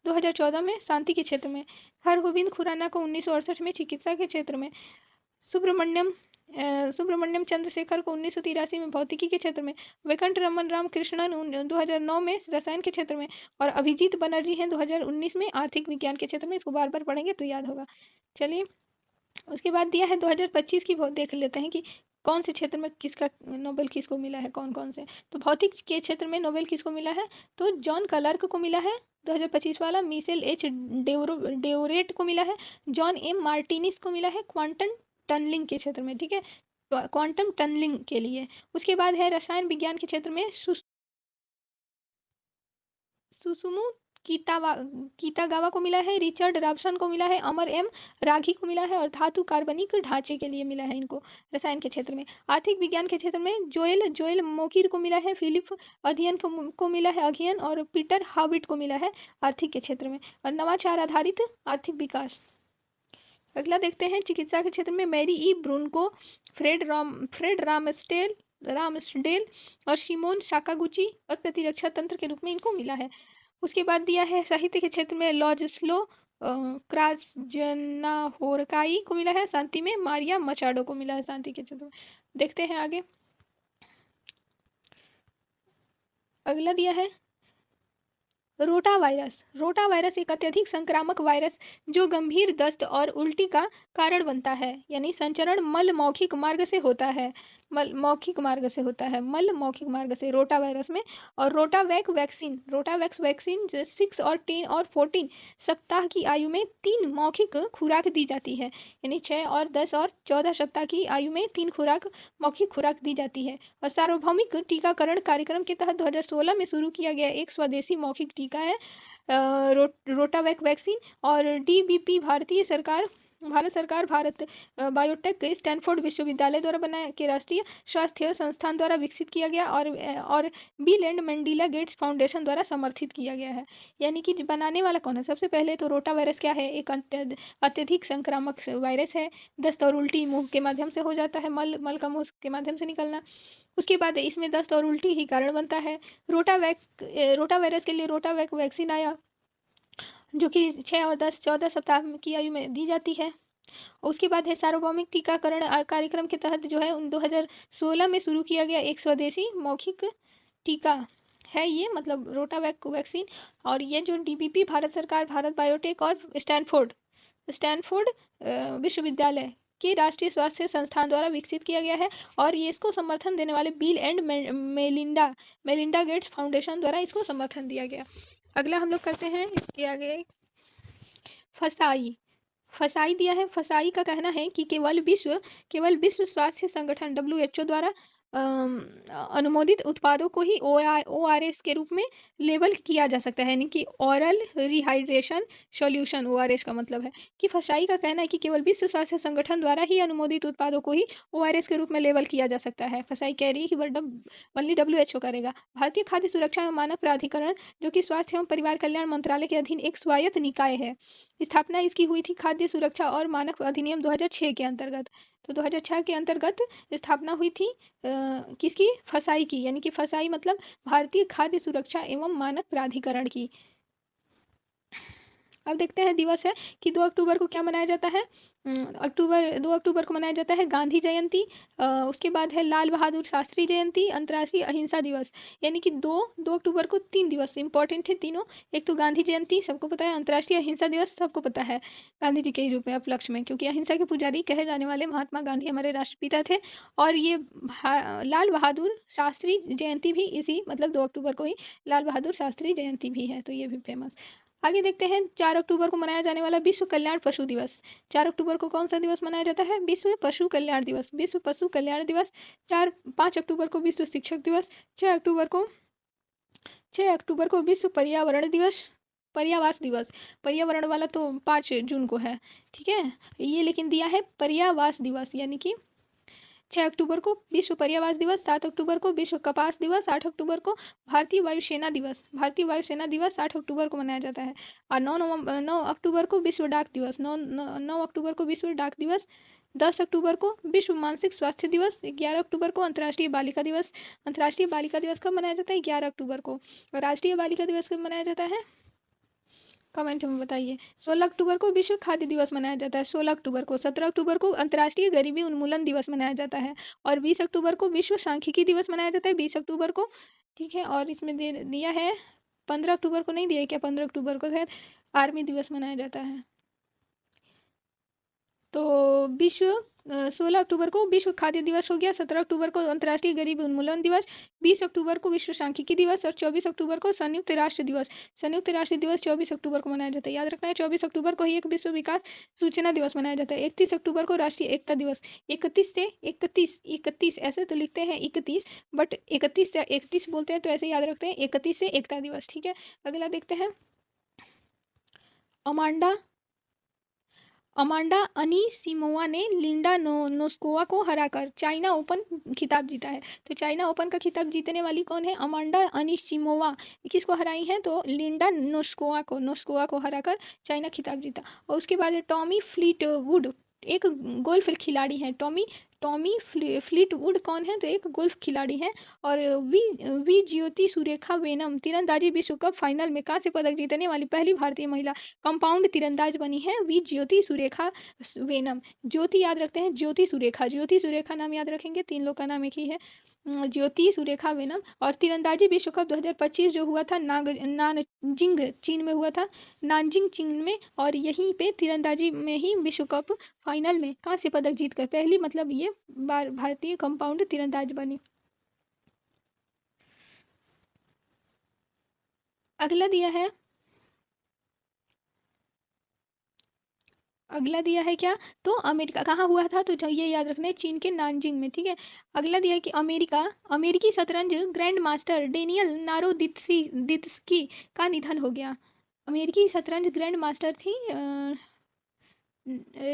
Speaker 1: 2014 में शांति के क्षेत्र में, हरगोविंद खुराना को 1968 में चिकित्सा के क्षेत्र में, सुब्रमण्यम चंद्रशेखर को 1983 में भौतिकी के क्षेत्र में, वेंकट रमन रामकृष्णन 2009 में रसायन के क्षेत्र में और अभिजीत बनर्जी हैं 2019 में आर्थिक विज्ञान के क्षेत्र में। इसको बार बार पढ़ेंगे तो याद होगा। चलिए उसके बाद दिया है 2025 की, बहुत देख लेते हैं कि कौन से क्षेत्र में किसका नोबेल किसको मिला है, कौन कौन से। तो भौतिक के क्षेत्र में नोबेल किसको मिला है, तो जॉन क्लार्क को मिला है 2025 वाला। मिशेल एच डेओरेट को मिला है। जॉन एम मार्टिनिस को मिला है क्वांटम टनलिंग के क्षेत्र में, ठीक है, क्वांटम टनलिंग के लिए। उसके बाद है रसायन विज्ञान के क्षेत्र में सुसुमु कीतागावा को मिला है। रिचर्ड रॉबसन को मिला है। अमर एम राघी को मिला है। और धातु कार्बनिक ढांचे के लिए मिला है इनको रसायन के क्षेत्र में। आर्थिक विज्ञान के क्षेत्र में जोएल मोकिर को मिला है। फिलिप अध्ययन को मिला है अध्ययन। और पीटर हाविट को मिला है आर्थिक के क्षेत्र में। और नवाचार आधारित आर्थिक विकास। अगला देखते हैं चिकित्सा के क्षेत्र में मैरी ई ब्रूनको, फ्रेड रामस्डेल और शिमोन साकागुची और प्रतिरक्षा तंत्र के रूप में इनको मिला है। उसके बाद दिया है साहित्य के क्षेत्र में लॉजिस्लो क्रास्जनाहोरकाई को मिला है शांति में। मारिया मचाडो को मिला है शांति के क्षेत्र में। देखते हैं आगे। अगला दिया है रोटा वायरस एक अत्यधिक संक्रामक वायरस जो गंभीर दस्त और उल्टी का कारण बनता है, यानी संचरण मल मौखिक मार्ग से होता है। मल मौखिक मार्ग से रोटा वायरस में। और रोटावैक्स वैक्सीन 6 और 10 और 14 सप्ताह की आयु में 3 मौखिक खुराक दी जाती है, यानी 6 और 10 और 14 सप्ताह की आयु में 3 मौखिक खुराक दी जाती है। और सार्वभौमिक टीकाकरण कार्यक्रम के तहत 2016 में शुरू किया गया एक स्वदेशी मौखिक टीका है रोटावैक वैक्सीन। और DBP भारत सरकार भारत बायोटेक स्टैनफोर्ड विश्वविद्यालय द्वारा बनाया के राष्ट्रीय स्वास्थ्य संस्थान द्वारा विकसित किया गया और बिल एंड मेंडिला गेट्स फाउंडेशन द्वारा समर्थित किया गया है। यानी कि बनाने वाला कौन है, सबसे पहले तो रोटा वायरस क्या है, एक अत्यधिक संक्रामक वायरस है। दस्त और उल्टी मुंह के माध्यम से हो जाता है, मल का मुंह के माध्यम से निकलना। उसके बाद इसमें दस्त और उल्टी ही कारण बनता है। रोटा वायरस के लिए रोटावैक वैक्सीन आया जो कि 6 और 10 14 सप्ताह की आयु में दी जाती है। उसके बाद है सार्वभौमिक टीकाकरण कार्यक्रम के तहत जो है 2016 में शुरू किया गया एक स्वदेशी मौखिक टीका है ये, मतलब रोटावैक वैक्सीन। और ये जो DBP भारत सरकार भारत बायोटेक और स्टैनफोर्ड विश्वविद्यालय के राष्ट्रीय स्वास्थ्य संस्थान द्वारा विकसित किया गया है। और ये इसको समर्थन देने वाले bill and Melinda Gates foundation द्वारा इसको समर्थन दिया गया। अगला हम लोग करते हैं इसके आगे फसाई दिया है। फसाई का कहना है कि केवल विश्व स्वास्थ्य संगठन WHO द्वारा अनुमोदित उत्पादों को ही ORS के रूप में लेबल किया जा सकता है, यानी कि ओरल रिहाइड्रेशन सॉल्यूशन। ORS का मतलब है कि फसाई का कहना है कि केवल विश्व स्वास्थ्य संगठन द्वारा ही अनुमोदित उत्पादों को ही ORS के रूप में लेबल किया जा सकता है। फसाई कह रही है कि वनली WHO करेगा। भारतीय खाद्य सुरक्षा एवं मानक प्राधिकरण जो कि स्वास्थ्य एवं परिवार कल्याण मंत्रालय के अधीन एक स्वायत्त निकाय है। स्थापना इसकी हुई थी खाद्य सुरक्षा और मानक अधिनियम 2006 के अंतर्गत। तो 2006 के अंतर्गत स्थापना हुई थी किसकी, फसाई की, यानी कि फसाई मतलब भारतीय खाद्य सुरक्षा एवं मानक प्राधिकरण की। अब देखते हैं दिवस है कि 2 अक्टूबर को क्या मनाया जाता है। 2 अक्टूबर को मनाया जाता है गांधी जयंती। उसके बाद है लाल बहादुर शास्त्री जयंती, अंतर्राष्ट्रीय अहिंसा दिवस। यानी कि 2 अक्टूबर को 3 दिवस इंपॉर्टेंट है तीनों। एक तो गांधी जयंती सबको पता है, अंतर्राष्ट्रीय अहिंसा दिवस सबको पता है गांधी जी के रूप में उपलक्ष्य में, क्योंकि अहिंसा के पुजारी कहे जाने वाले महात्मा गांधी हमारे राष्ट्रपिता थे। और ये लाल बहादुर शास्त्री जयंती भी इसी मतलब 2 अक्टूबर को ही लाल बहादुर शास्त्री जयंती भी है, तो ये भी फेमस। आगे देखते हैं 4 अक्टूबर को मनाया जाने वाला विश्व कल्याण पशु दिवस। 4 अक्टूबर को कौन सा दिवस मनाया जाता है, विश्व पशु कल्याण दिवस, विश्व पशु कल्याण दिवस। 5 अक्टूबर को विश्व शिक्षक दिवस। 6 अक्टूबर को विश्व पर्यावरण दिवस, पर्यावास दिवस। पर्यावरण वाला तो 5 जून को है, ठीक है, ये लेकिन दिया है पर्यावास दिवस, यानी कि 6 अक्टूबर को विश्व पर्यावास दिवस। 7 अक्टूबर को विश्व कपास दिवस। 8 अक्टूबर को भारतीय वायुसेना दिवस 8 अक्टूबर को मनाया जाता है। और 9 अक्टूबर को विश्व डाक दिवस। 9 अक्टूबर को विश्व डाक दिवस। 10 अक्टूबर को विश्व मानसिक स्वास्थ्य दिवस। 11 अक्टूबर को अंतर्राष्ट्रीय बालिका दिवस। अंतर्राष्ट्रीय बालिका दिवस कब मनाया जाता है, 11 अक्टूबर को। राष्ट्रीय बालिका दिवस कब मनाया जाता है, कमेंट में बताइए। 16 अक्टूबर को विश्व खाद्य दिवस मनाया जाता है, 16 अक्टूबर को। 17 अक्टूबर को अंतर्राष्ट्रीय गरीबी उन्मूलन दिवस मनाया जाता है। और 20 अक्टूबर को विश्व सांख्यिकी दिवस मनाया जाता है, 20 अक्टूबर को, ठीक है। और इसमें दिया है 15 अक्टूबर को नहीं दिया क्या, 15 अक्टूबर को शायद आर्मी दिवस मनाया जाता है। तो विश्व 16 अक्टूबर को विश्व खाद्य दिवस हो गया, 17 अक्टूबर को अंतर्राष्ट्रीय गरीबी उन्मूलन दिवस, 20 अक्टूबर को विश्व सांख्यिकी दिवस और 24 अक्टूबर को संयुक्त राष्ट्र दिवस। संयुक्त राष्ट्र दिवस 24 अक्टूबर को मनाया जाता है, याद रखना है। 24 अक्टूबर को ही एक विश्व विकास सूचना दिवस मनाया जाता है। 31 अक्टूबर को राष्ट्रीय एकता दिवस। 31 ऐसे तो लिखते हैं 31, बट 31 से 31 बोलते हैं, तो ऐसे याद रखते हैं 31 से एकता दिवस, ठीक है। अगला देखते हैं, अमांडा अनीसिमोवा ने लिंडा नोस्कोवा को हराकर चाइना ओपन खिताब जीता है। तो चाइना ओपन का खिताब जीतने वाली कौन है? अमांडा अनीसिमोवा। किसको हराई है? तो लिंडा नोस्कोवा को हराकर चाइना खिताब जीता। और उसके बाद टॉमी फ्लीटवुड, एक गोल्फ खिलाड़ी है। टॉमी फ्लीटवुड कौन है? तो एक गोल्फ खिलाड़ी है। और वी ज्योति सुरेखा वेनम तीरंदाजी विश्व कप फाइनल में कांस्य पदक जीतने वाली पहली भारतीय महिला कंपाउंड तीरंदाज बनी है वी ज्योति सुरेखा वेनम। ज्योति याद रखते हैं, ज्योति सुरेखा नाम याद रखेंगे, 3 लोग का नाम एक ही है, ज्योति सुरेखा वेनम। और तीरंदाजी विश्व कप 2025 जो हुआ था नानजिंग चीन में हुआ था, नानजिंग चीन में, और यहीं पे तीरंदाजी में ही विश्व कप फाइनल में कांस्य पदक जीतकर पहली मतलब ये बार भारतीय कंपाउंड तीरंदाज बनी। अगला दिया है क्या? तो अमेरिका कहाँ हुआ था? तो ये याद रखना है, चीन के नानजिंग में, ठीक है। अगला दिया है कि अमेरिकी शतरंज ग्रैंड मास्टर डेनियल नारोदित्स्की का निधन हो गया। अमेरिकी शतरंज ग्रैंड मास्टर थी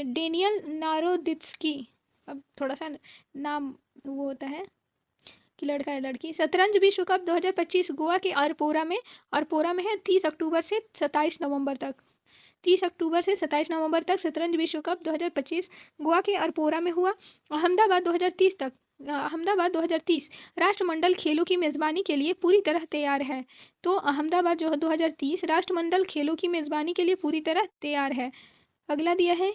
Speaker 1: डेनियल नारोदित्स्की। अब थोड़ा सा नाम वो होता है कि लड़का है लड़की। शतरंज विश्व कप 2025 गोवा के अरपोरा में है 30 अक्टूबर से 27 नवंबर तक। 30 अक्टूबर से 27 नवंबर तक शतरंज विश्व कप 2025 गोवा के अरपोरा में हुआ। अहमदाबाद 2030 राष्ट्रमंडल खेलों की मेज़बानी के लिए पूरी तरह तैयार है। तो अहमदाबाद जो 2030 राष्ट्रमंडल खेलों की मेज़बानी के लिए पूरी तरह तैयार है। अगला दिया है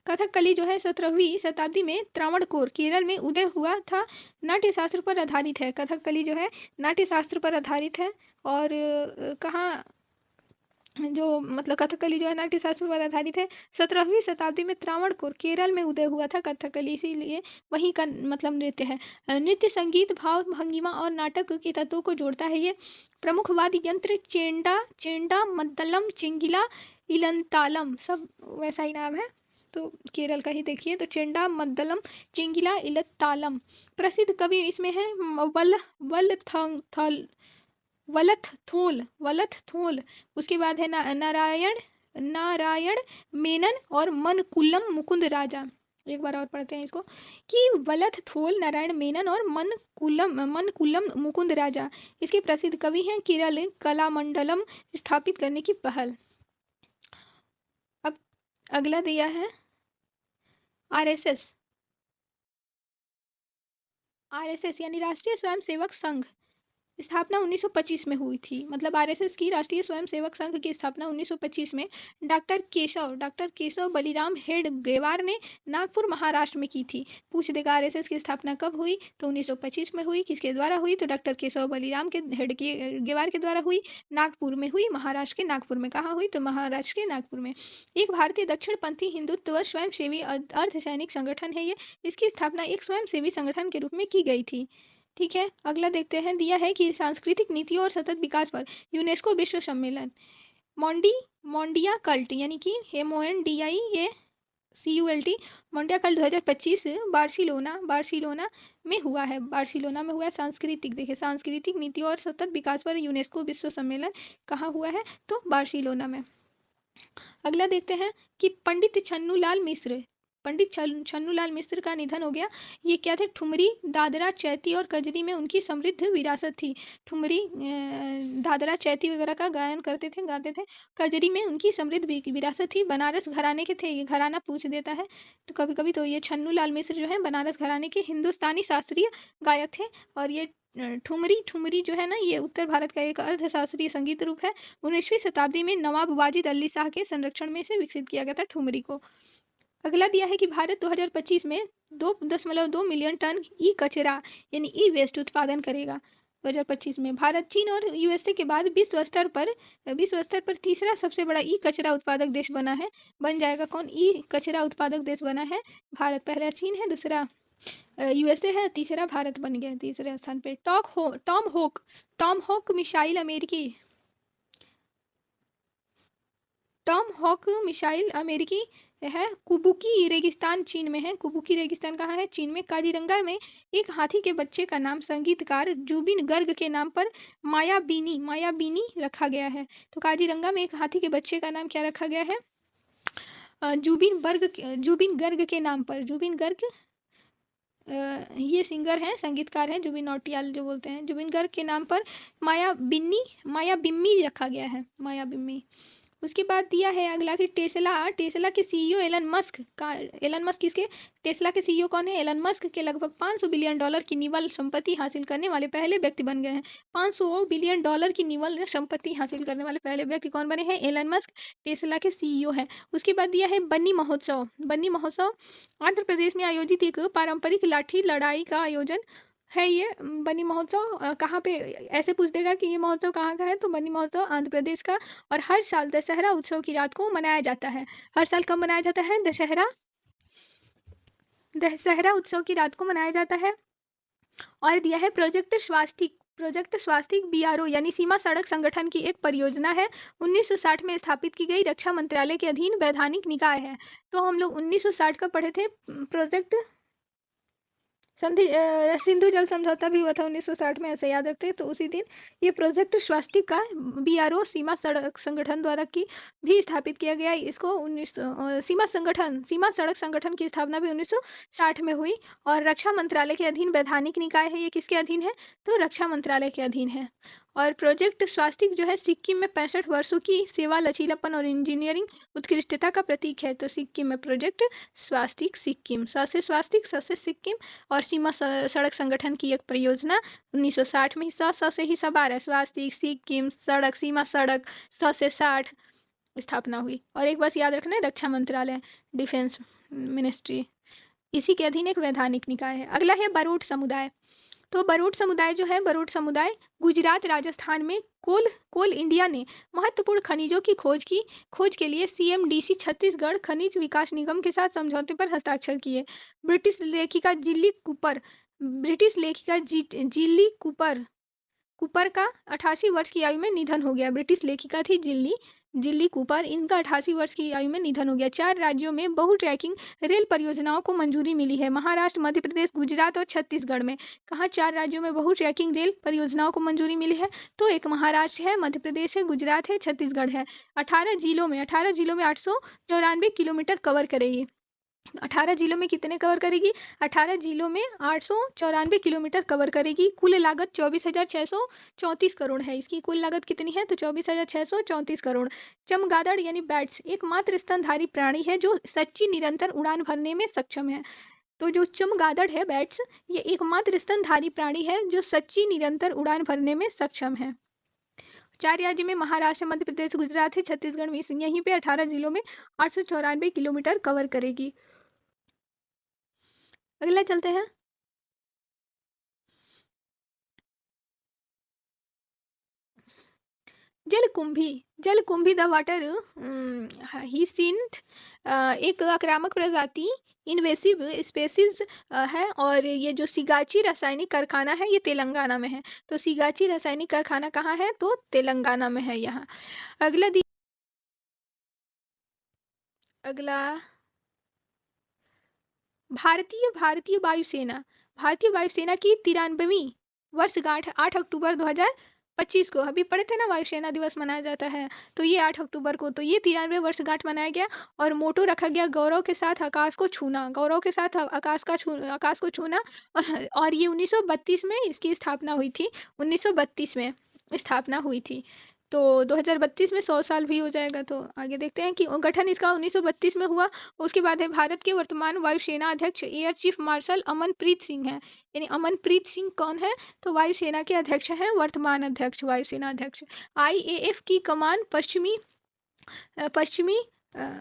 Speaker 1: कथकली जो है 17वीं शताब्दी में त्रावणकोर केरल में उदय हुआ था, नाट्यशास्त्र पर आधारित है। कथकली जो है नाट्यशास्त्र पर आधारित है। और कहाँ जो मतलब कथकली जो है नाट्यशास्त्र पर आधारित है। 17वीं शताब्दी में त्रावणकोर केरल में उदय हुआ था कथकली, इसीलिए वहीं का मतलब नृत्य है। नृत्य संगीत भाव भंगिमा और नाटक के तत्वों को जोड़ता है। ये प्रमुख वाद्य यंत्र चेंडा मद्दलम चिंगिला इलंतालम, सब वैसा ही नाम है, तो केरल का ही देखिए। तो चेंडा मद्दलम चिंगिला इलंतालम। प्रसिद्ध कवि इसमें है वलथ थोल। उसके बाद है नारायण मेनन और मनकुलम मुकुंद राजा। एक बार और पढ़ते हैं इसको कि वलथ थोल, नारायण मेनन और मनकुलम मुकुंद राजा इसके प्रसिद्ध कवि हैं। केरल कलामंडलम स्थापित करने की पहल। अब अगला दिया है आरएसएस यानी राष्ट्रीय स्वयंसेवक संघ स्थापना 1925 में हुई थी। मतलब आरएसएस की राष्ट्रीय स्वयंसेवक संघ की स्थापना 1925 में डॉक्टर केशव बलिराम हेडगेवार ने नागपुर महाराष्ट्र में की थी। पूछ देगा आरएसएस की स्थापना कब हुई? तो 1925 में हुई। किसके द्वारा हुई? तो डॉक्टर केशव बलिराम के हेडगेवार के द्वारा हुई। नागपुर में हुई, महाराष्ट्र के नागपुर में। कहाँ हुई? तो महाराष्ट्र के नागपुर में। एक भारतीय दक्षिणपंथी हिंदुत्व स्वयंसेवी अर्धसैनिक संगठन है ये। इसकी स्थापना एक स्वयंसेवी संगठन के रूप में की गई थी, ठीक है। अगला देखते हैं, दिया है कि सांस्कृतिक नीतियों और सतत विकास पर यूनेस्को विश्व सम्मेलन मोंडिया कल्ट यानी कि MONDIACULT मोंडिया कल्ट 2025 बार्सिलोना में हुआ है। सांस्कृतिक नीतियों और सतत विकास पर यूनेस्को विश्व सम्मेलन कहाँ हुआ है? तो बार्सिलोना में। अगला देखते हैं कि पंडित छन्नूलाल मिश्र का निधन हो गया। ये क्या थे? ठुमरी, दादरा, चैती और कजरी में उनकी समृद्ध विरासत थी। ठुमरी, दादरा, चैती वगैरह का गाते थे। कजरी में उनकी समृद्ध विरासत थी। बनारस घराने के थे, ये घराना पूछ देता है तो कभी कभी। तो ये छन्नूलाल मिश्र जो है बनारस घराने के हिंदुस्तानी शास्त्रीय गायक थे। और ये ठुमरी जो है ना, ये उत्तर भारत का एक अर्धशास्त्रीय संगीत रूप है। 19वीं शताब्दी में नवाब वाजिद अली शाह के संरक्षण में से विकसित किया गया था ठुमरी को। अगला दिया है कि भारत 2025 में 2.2 मिलियन टन ई कचरा यानी ई वेस्ट उत्पादन करेगा। 2025 में। भारत, चीन और यूएसए के बाद विश्व स्तर पर तीसरा सबसे बड़ा ई कचरा उत्पादक देश बन जाएगा। कौन ई कचरा उत्पादक देश बना है? भारत। पहला चीन है, दूसरा यूएसए है, तीसरा भारत बन गया तीसरे स्थान पे। टॉम हॉक मिसाइल अमेरिकी है। कुबुकी रेगिस्तान चीन में है। कुबुकी रेगिस्तान कहाँ है? चीन में। काजीरंगा में एक हाथी के बच्चे का नाम संगीतकार जुबिन गर्ग के नाम पर मायाबीनी रखा गया है। तो काजीरंगा में एक हाथी के बच्चे का नाम क्या रखा गया है? जुबिन गर्ग के नाम पर। जुबिन गर्ग ये सिंगर हैं, संगीतकार हैं, जुबिन नौटियाल जो बोलते हैं। जुबिन गर्ग के नाम पर मायाबिम्मी रखा गया है, मायाबिम्मी। उसके बाद दिया है अगला कि टेस्ला के सीईओ एलन मस्क किसके? टेस्ला के सीईओ कौन है? एलन मस्क के लगभग $500 बिलियन की निवल संपत्ति हासिल करने वाले पहले व्यक्ति बन गए हैं। $500 बिलियन की निवल संपत्ति हासिल करने वाले पहले व्यक्ति कौन बने हैं? एलन मस्क, टेस्ला के सीईओ है। उसके बाद दिया है बन्नी महोत्सव आंध्र प्रदेश में आयोजित एक पारंपरिक लाठी लड़ाई का आयोजन है। ये बन्नी महोत्सव कहाँ पे, ऐसे पूछ देगा कि ये महोत्सव कहाँ का है, तो बन्नी महोत्सव आंध्र प्रदेश का। और हर साल दशहरा उत्सव की रात को मनाया जाता है। हर साल कब मनाया जाता है? दशहरा उत्सव की रात को मनाया जाता है। और दिया है प्रोजेक्ट स्वास्तिक बीआरओ यानी सीमा सड़क संगठन की एक परियोजना है। 1960 में स्थापित की गई, रक्षा मंत्रालय के अधीन वैधानिक निकाय है। तो हम लोग 1960 का पढ़े थे। प्रोजेक्ट सिंधु जल समझौता भी हुआ था 1960 में, ऐसे याद रखते हैं। तो उसी दिन ये प्रोजेक्ट स्वास्तिक का बीआरओ सीमा सड़क संगठन द्वारा भी स्थापित किया गया। इसको सीमा सड़क संगठन की स्थापना भी 1960 में हुई। और रक्षा मंत्रालय के अधीन वैधानिक निकाय है। ये किसके अधीन है? तो रक्षा मंत्रालय के अधीन है। और प्रोजेक्ट स्वास्तिक जो है सिक्किम में 65 वर्षों की सेवा, लचीलापन और इंजीनियरिंग उत्कृष्टता का प्रतीक है। तो सिक्किम में प्रोजेक्ट स्वास्तिक, सिक्किम से स्वास्तिक, से सिक्किम। और सीमा सड़क संगठन की एक परियोजना 1960 में से ही सब आ रहा है। स्वास्तिक, सिक्किम, सड़क, सीमा सड़क, से 60 स्थापना हुई। और एक बात याद रखना है, रक्षा मंत्रालय, डिफेंस मिनिस्ट्री, इसी के अधीन एक वैधानिक निकाय है। अगला है बरोट समुदाय। तो बरोट समुदाय गुजरात, राजस्थान में कोल इंडिया ने महत्वपूर्ण खनिजों की खोज के लिए CMDC छत्तीसगढ़ खनिज विकास निगम के साथ समझौते पर हस्ताक्षर किए। ब्रिटिश लेखिका जिल्ली कूपर का 88 वर्ष की आयु में निधन हो गया। ब्रिटिश लेखिका थी जिल्ली कूपर, इनका 88 वर्ष की आयु में निधन हो गया। 4 राज्यों में बहु ट्रैकिंग रेल परियोजनाओं को मंजूरी मिली है। महाराष्ट्र, मध्य प्रदेश, गुजरात और छत्तीसगढ़ में। कहाँ 4 राज्यों में बहु ट्रैकिंग रेल परियोजनाओं को मंजूरी मिली है? तो एक महाराष्ट्र है, मध्य प्रदेश है, गुजरात है, छत्तीसगढ़ है। 18 जिलों में 894 किलोमीटर कवर करेगी। 18 जिलों में कितने कवर करेगी? 18 जिलों में 894 किलोमीटर कवर करेगी। कुल लागत 24,634 करोड़ है। इसकी कुल लागत कितनी है? तो 24,634 करोड़। चमगादड़ यानी बैट्स एकमात्र स्तनधारी प्राणी है जो सच्ची निरंतर उड़ान भरने में सक्षम है। तो जो चमगादड़ है, बैट्स, ये एकमात्र स्तनधारी प्राणी है जो सच्ची निरंतर उड़ान भरने में सक्षम है। 4 राज्य में महाराष्ट्र, मध्य प्रदेश, गुजरात है, छत्तीसगढ़ में। यहीं पे 18 जिलों में 894 किलोमीटर कवर करेगी। अगला चलते हैं। जलकुंभी द वाटर हिसिंथ एक आक्रामक प्रजाति, इन्वेसिव स्पेसीज है। और ये जो सिगाची रासायनिक कारखाना है, ये तेलंगाना में है। तो सिगाची रासायनिक कारखाना कहाँ है? तो तेलंगाना में है यहाँ। अगला भारतीय वायुसेना की 93वीं वर्षगांठ 8 अक्टूबर 2025 को, अभी पढ़े थे ना, वायुसेना दिवस मनाया जाता है। तो ये 8 अक्टूबर को, तो ये 93वें वर्षगांठ मनाया गया। और मोटो रखा गया, गौरव के साथ आकाश को छूना। और ये 1932 में इसकी स्थापना हुई थी। 1932 में स्थापना हुई थी। तो 2032 में 100 साल भी हो जाएगा। तो आगे देखते हैं कि गठन इसका 1932 में हुआ। उसके बाद है भारत के वर्तमान वायुसेना अध्यक्ष air chief marshal Amanpreet Singh हैं। यानी अमनप्रीत सिंह कौन है? तो वायुसेना के अध्यक्ष हैं, वर्तमान अध्यक्ष, वायुसेना अध्यक्ष। IAF की कमान पश्चिमी अ,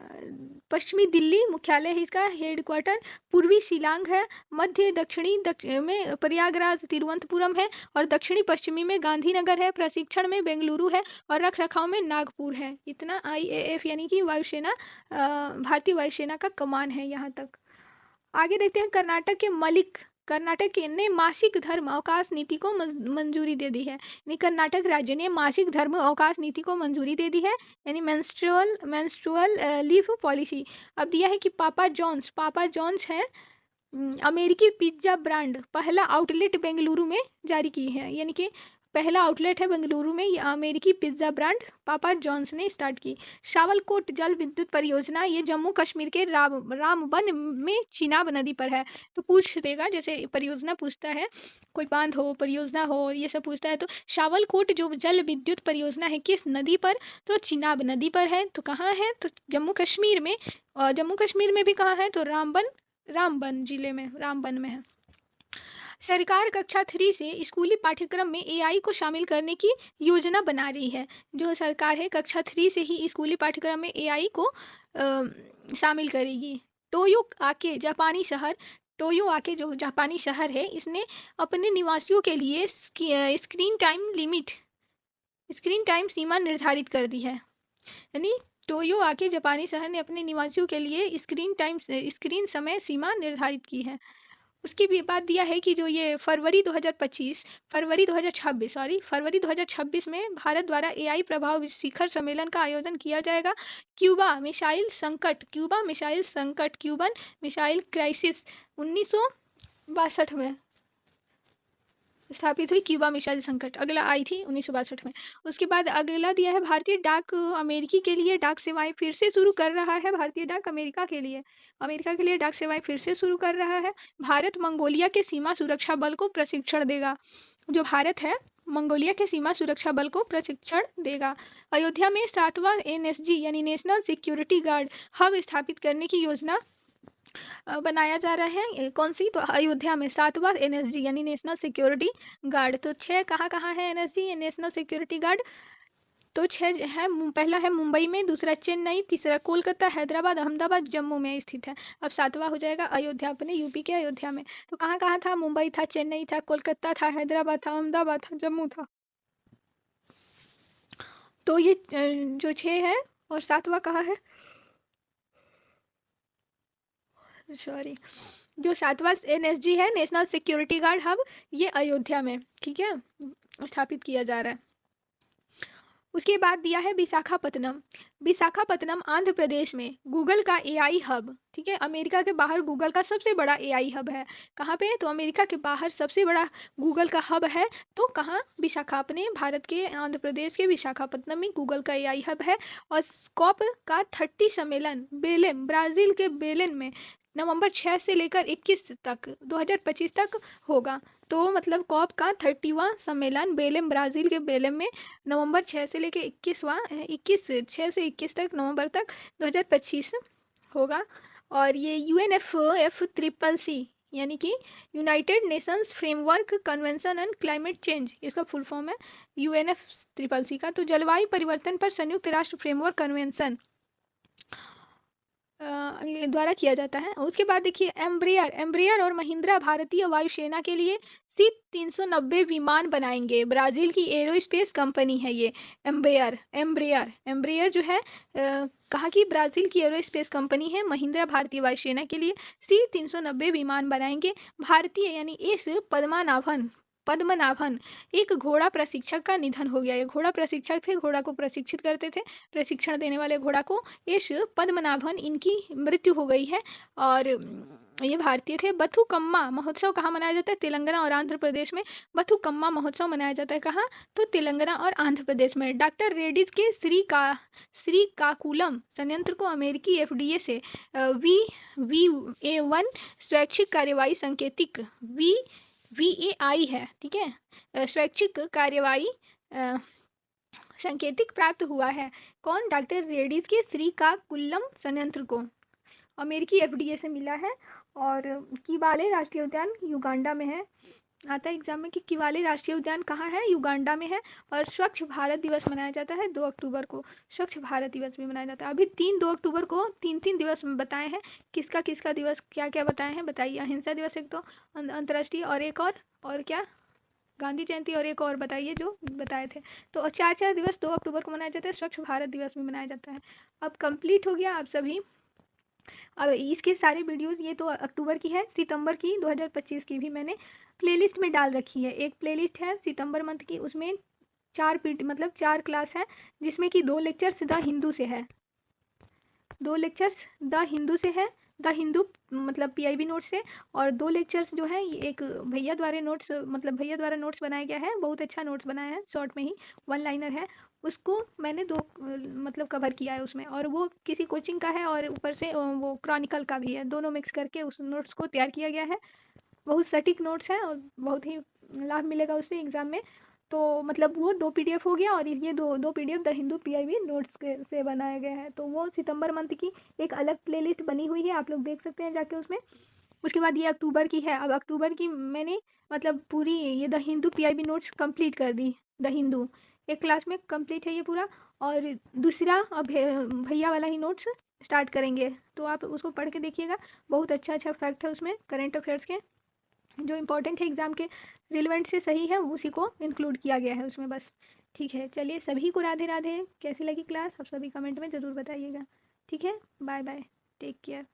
Speaker 1: पश्चिमी दिल्ली मुख्यालय है इसका, हेडक्वार्टर पूर्वी शिलांग है, मध्य दक्षिणी में प्रयागराज तिरुवनंतपुरम है, और दक्षिणी पश्चिमी में गांधीनगर है, प्रशिक्षण में बेंगलुरु है, और रख रखाव में नागपुर है। इतना IAF यानी कि वायुसेना, भारतीय वायुसेना का कमान है यहाँ तक। आगे देखते हैं कर्नाटक के मलिक। कर्नाटक ने मासिक धर्म अवकाश नीति को मंजूरी दे दी है, यानी कर्नाटक राज्य ने मासिक धर्म अवकाश नीति को मंजूरी दे दी है, यानी मेंस्ट्रुअल लीव पॉलिसी। अब दिया है कि पापा जॉन्स है अमेरिकी पिज्जा ब्रांड पहला आउटलेट बेंगलुरु में जारी की है, यानी कि पहला आउटलेट है बेंगलुरु में, ये अमेरिकी पिज्जा ब्रांड पापा जॉन्स ने स्टार्ट की। शावलकोट जल विद्युत परियोजना, ये जम्मू कश्मीर के रामबन में चिनाब नदी पर है। तो पूछ देगा, जैसे परियोजना पूछता है, कोई बांध हो, परियोजना हो, ये सब पूछता है, तो शावलकोट जो जल विद्युत परियोजना है किस नदी पर, तो चिनाब नदी पर है। तो कहाँ है, तो जम्मू कश्मीर में, और जम्मू कश्मीर में भी कहाँ है, तो रामबन जिले में, रामबन में है। सरकार कक्षा 3 से स्कूली पाठ्यक्रम में AI को शामिल करने की योजना बना रही है। जो सरकार है कक्षा 3 से ही स्कूली पाठ्यक्रम में AI को शामिल करेगी। टोयो आके जो जापानी शहर है, इसने अपने निवासियों के लिए स्क्रीन टाइम सीमा निर्धारित कर दी है। यानी टोयो आके जापानी शहर ने अपने निवासियों के लिए स्क्रीन समय सीमा निर्धारित की है। उसके भी बाद दिया है कि जो ये फरवरी 2026 में भारत द्वारा AI प्रभाव शिखर सम्मेलन का आयोजन किया जाएगा। क्यूबन मिसाइल क्राइसिस 1962 में स्थापित हुई क्यूबा मिसाइल संकट, अगला आई थी 1962 में। उसके बाद अगला दिया है भारतीय डाक अमेरिकी के लिए डाक सेवाएं फिर से शुरू कर रहा है। भारतीय डाक अमेरिका के लिए डाक सेवाएं फिर से शुरू कर रहा है। भारत मंगोलिया के सीमा सुरक्षा बल को प्रशिक्षण देगा। जो भारत है मंगोलिया के सीमा सुरक्षा बल को प्रशिक्षण देगा। अयोध्या में 7वां NSG यानी नेशनल सिक्योरिटी गार्ड हब स्थापित करने की योजना बनाया जा रहा है। कौन सी, तो अयोध्या में 7वां NSG यानी नेशनल सिक्योरिटी गार्ड। तो 6 कहाँ है NSG नेशनल सिक्योरिटी गार्ड, तो 6 है। पहला है मुंबई में, दूसरा चेन्नई, तीसरा कोलकाता, हैदराबाद, अहमदाबाद, जम्मू में स्थित है। अब 7वां हो जाएगा अयोध्या, अपने यूपी के अयोध्या में। तो कहाँ था, मुंबई था, चेन्नई था, कोलकाता था, हैदराबाद था, अहमदाबाद था, जम्मू था। तो ये जो 6 है, और 7वां कहाँ है, सॉरी, जो 7वां NSG है नेशनल सिक्योरिटी गार्ड हब, ये अयोध्या में, ठीक है, स्थापित किया जा रहा है। उसके बाद दिया है विशाखापत्तनम आंध्र प्रदेश में गूगल का AI हब, ठीक है। अमेरिका के बाहर गूगल का सबसे बड़ा AI हब है। कहाँ पे, तो अमेरिका के बाहर सबसे बड़ा गूगल का हब है। तो कहाँ, अपने भारत के आंध्र प्रदेश के विशाखापत्तनम में गूगल का AI हब है। और स्कॉप का 30 सम्मेलन ब्राज़ील के बेलेन में नवंबर 6 से लेकर 21 तक 2025 तक होगा। तो मतलब कॉप का 30वां सम्मेलन ब्राज़ील के बेलेम में नवंबर 6 से लेकर 6 से 21 तक, नवंबर तक 2025 होगा। और ये UNFCCC यानी कि United Nations framework convention on climate change, इसका फुल फॉर्म है UNFCCC का। तो जलवायु परिवर्तन पर संयुक्त राष्ट्र फ्रेमवर्क कन्वेंशन द्वारा किया जाता है। उसके बाद देखिए एम्ब्रियर और महिंद्रा भारतीय वायुसेना के लिए C-390 विमान बनाएंगे। ब्राज़ील की एरोस्पेस कंपनी है ये एम्ब्रियर जो है, कहा कि ब्राज़ील की एरोस्पेस कंपनी है। महिंद्रा भारतीय वायुसेना के लिए C-390 विमान बनाएंगे। भारतीय यानी एस पद्मनाभन एक घोड़ा प्रशिक्षक का निधन हो गया। ये घोड़ा प्रशिक्षक थे, घोड़ा को प्रशिक्षित करते थे, प्रशिक्षण देने वाले घोड़ा को, एस पद्मनाभन, इनकी मृत्यु हो गई है। और ये भारतीय थे। बथुकम्मा महोत्सव कहाँ मनाया जाता है, तेलंगाना और आंध्र प्रदेश में बथुकम्मा महोत्सव मनाया जाता है। कहाँ, तो तेलंगाना और आंध्र प्रदेश में। डॉक्टर रेड्डीज के श्रीकाकुलम संयंत्र को अमेरिकी FDA से VA1 स्वैच्छिक कार्यवाही संकेतिक VAI है, ठीक है, स्वैच्छिक कार्यवाही संकेतिक प्राप्त हुआ है। कौन, डॉक्टर रेड्डीज के श्रीकाकुलम संयंत्र को अमेरिकी FDA से मिला है। और किबाले राष्ट्रीय उद्यान युगांडा में है। आता है एग्जाम में कि किवाले राष्ट्रीय उद्यान कहाँ है, युगांडा में है। और स्वच्छ भारत दिवस मनाया जाता है 2 अक्टूबर को, स्वच्छ भारत दिवस भी मनाया जाता है। अभी 2 अक्टूबर को 3 दिवस बताए हैं, किसका किसका दिवस क्या क्या बताए हैं बताइए। अहिंसा दिवस एक तो अंतर्राष्ट्रीय, और एक और क्या, गांधी जयंती, और एक और बताइए जो बताए थे। तो 4 दिवस 2 अक्टूबर को मनाया जाता है, स्वच्छ भारत दिवस भी मनाया जाता है। अब कंप्लीट हो गया आप सभी। अब इसके सारे वीडियोस, ये तो अक्टूबर की है, सितंबर की 2025 की भी मैंने प्लेलिस्ट में डाल रखी है। एक प्लेलिस्ट है सितंबर मंथ की, उसमें 4 क्लास है, जिसमें कि 2 लेक्चर्स द हिंदू से है, 2 लेक्चर्स द हिंदू से है, द हिंदू मतलब पीआईबी नोट्स से। और 2 लेक्चर्स जो है, ये एक भैया द्वारा नोट्स, मतलब भैया द्वारा नोट्स बनाया गया है, बहुत अच्छा नोट्स बनाया है, शॉर्ट में ही 1 लाइनर है, उसको मैंने 2 मतलब कवर किया है उसमें। और वो किसी कोचिंग का है, और ऊपर से वो क्रॉनिकल का भी है, दोनों मिक्स करके उस नोट्स को तैयार किया गया है। बहुत सटीक नोट्स हैं, और बहुत ही लाभ मिलेगा उससे एग्ज़ाम में। तो मतलब वो 2 पीडीएफ हो गया, और ये दो PDF the Hindu PIB notes से बनाया गया है। तो वो सितंबर मंथ की एक अलग प्लेलिस्ट बनी हुई है, आप लोग देख सकते हैं जाके उसमें। उसके बाद ये अक्टूबर की है। अब अक्टूबर की मैंने मतलब पूरी ये the Hindu PIB notes complete कर दी। द हिंदू एक क्लास में कंप्लीट है ये पूरा। और दूसरा अब भैया वाला ही नोट्स स्टार्ट करेंगे, तो आप उसको पढ़ के देखिएगा। बहुत अच्छा अच्छा फैक्ट है उसमें, करेंट अफेयर्स के जो इम्पोर्टेंट है एग्ज़ाम के रिलेवेंट से सही है, उसी को इंक्लूड किया गया है उसमें बस। ठीक है, चलिए सभी को राधे राधे। कैसी लगी क्लास आप सभी कमेंट में ज़रूर बताइएगा। ठीक है, बाय बाय, टेक केयर।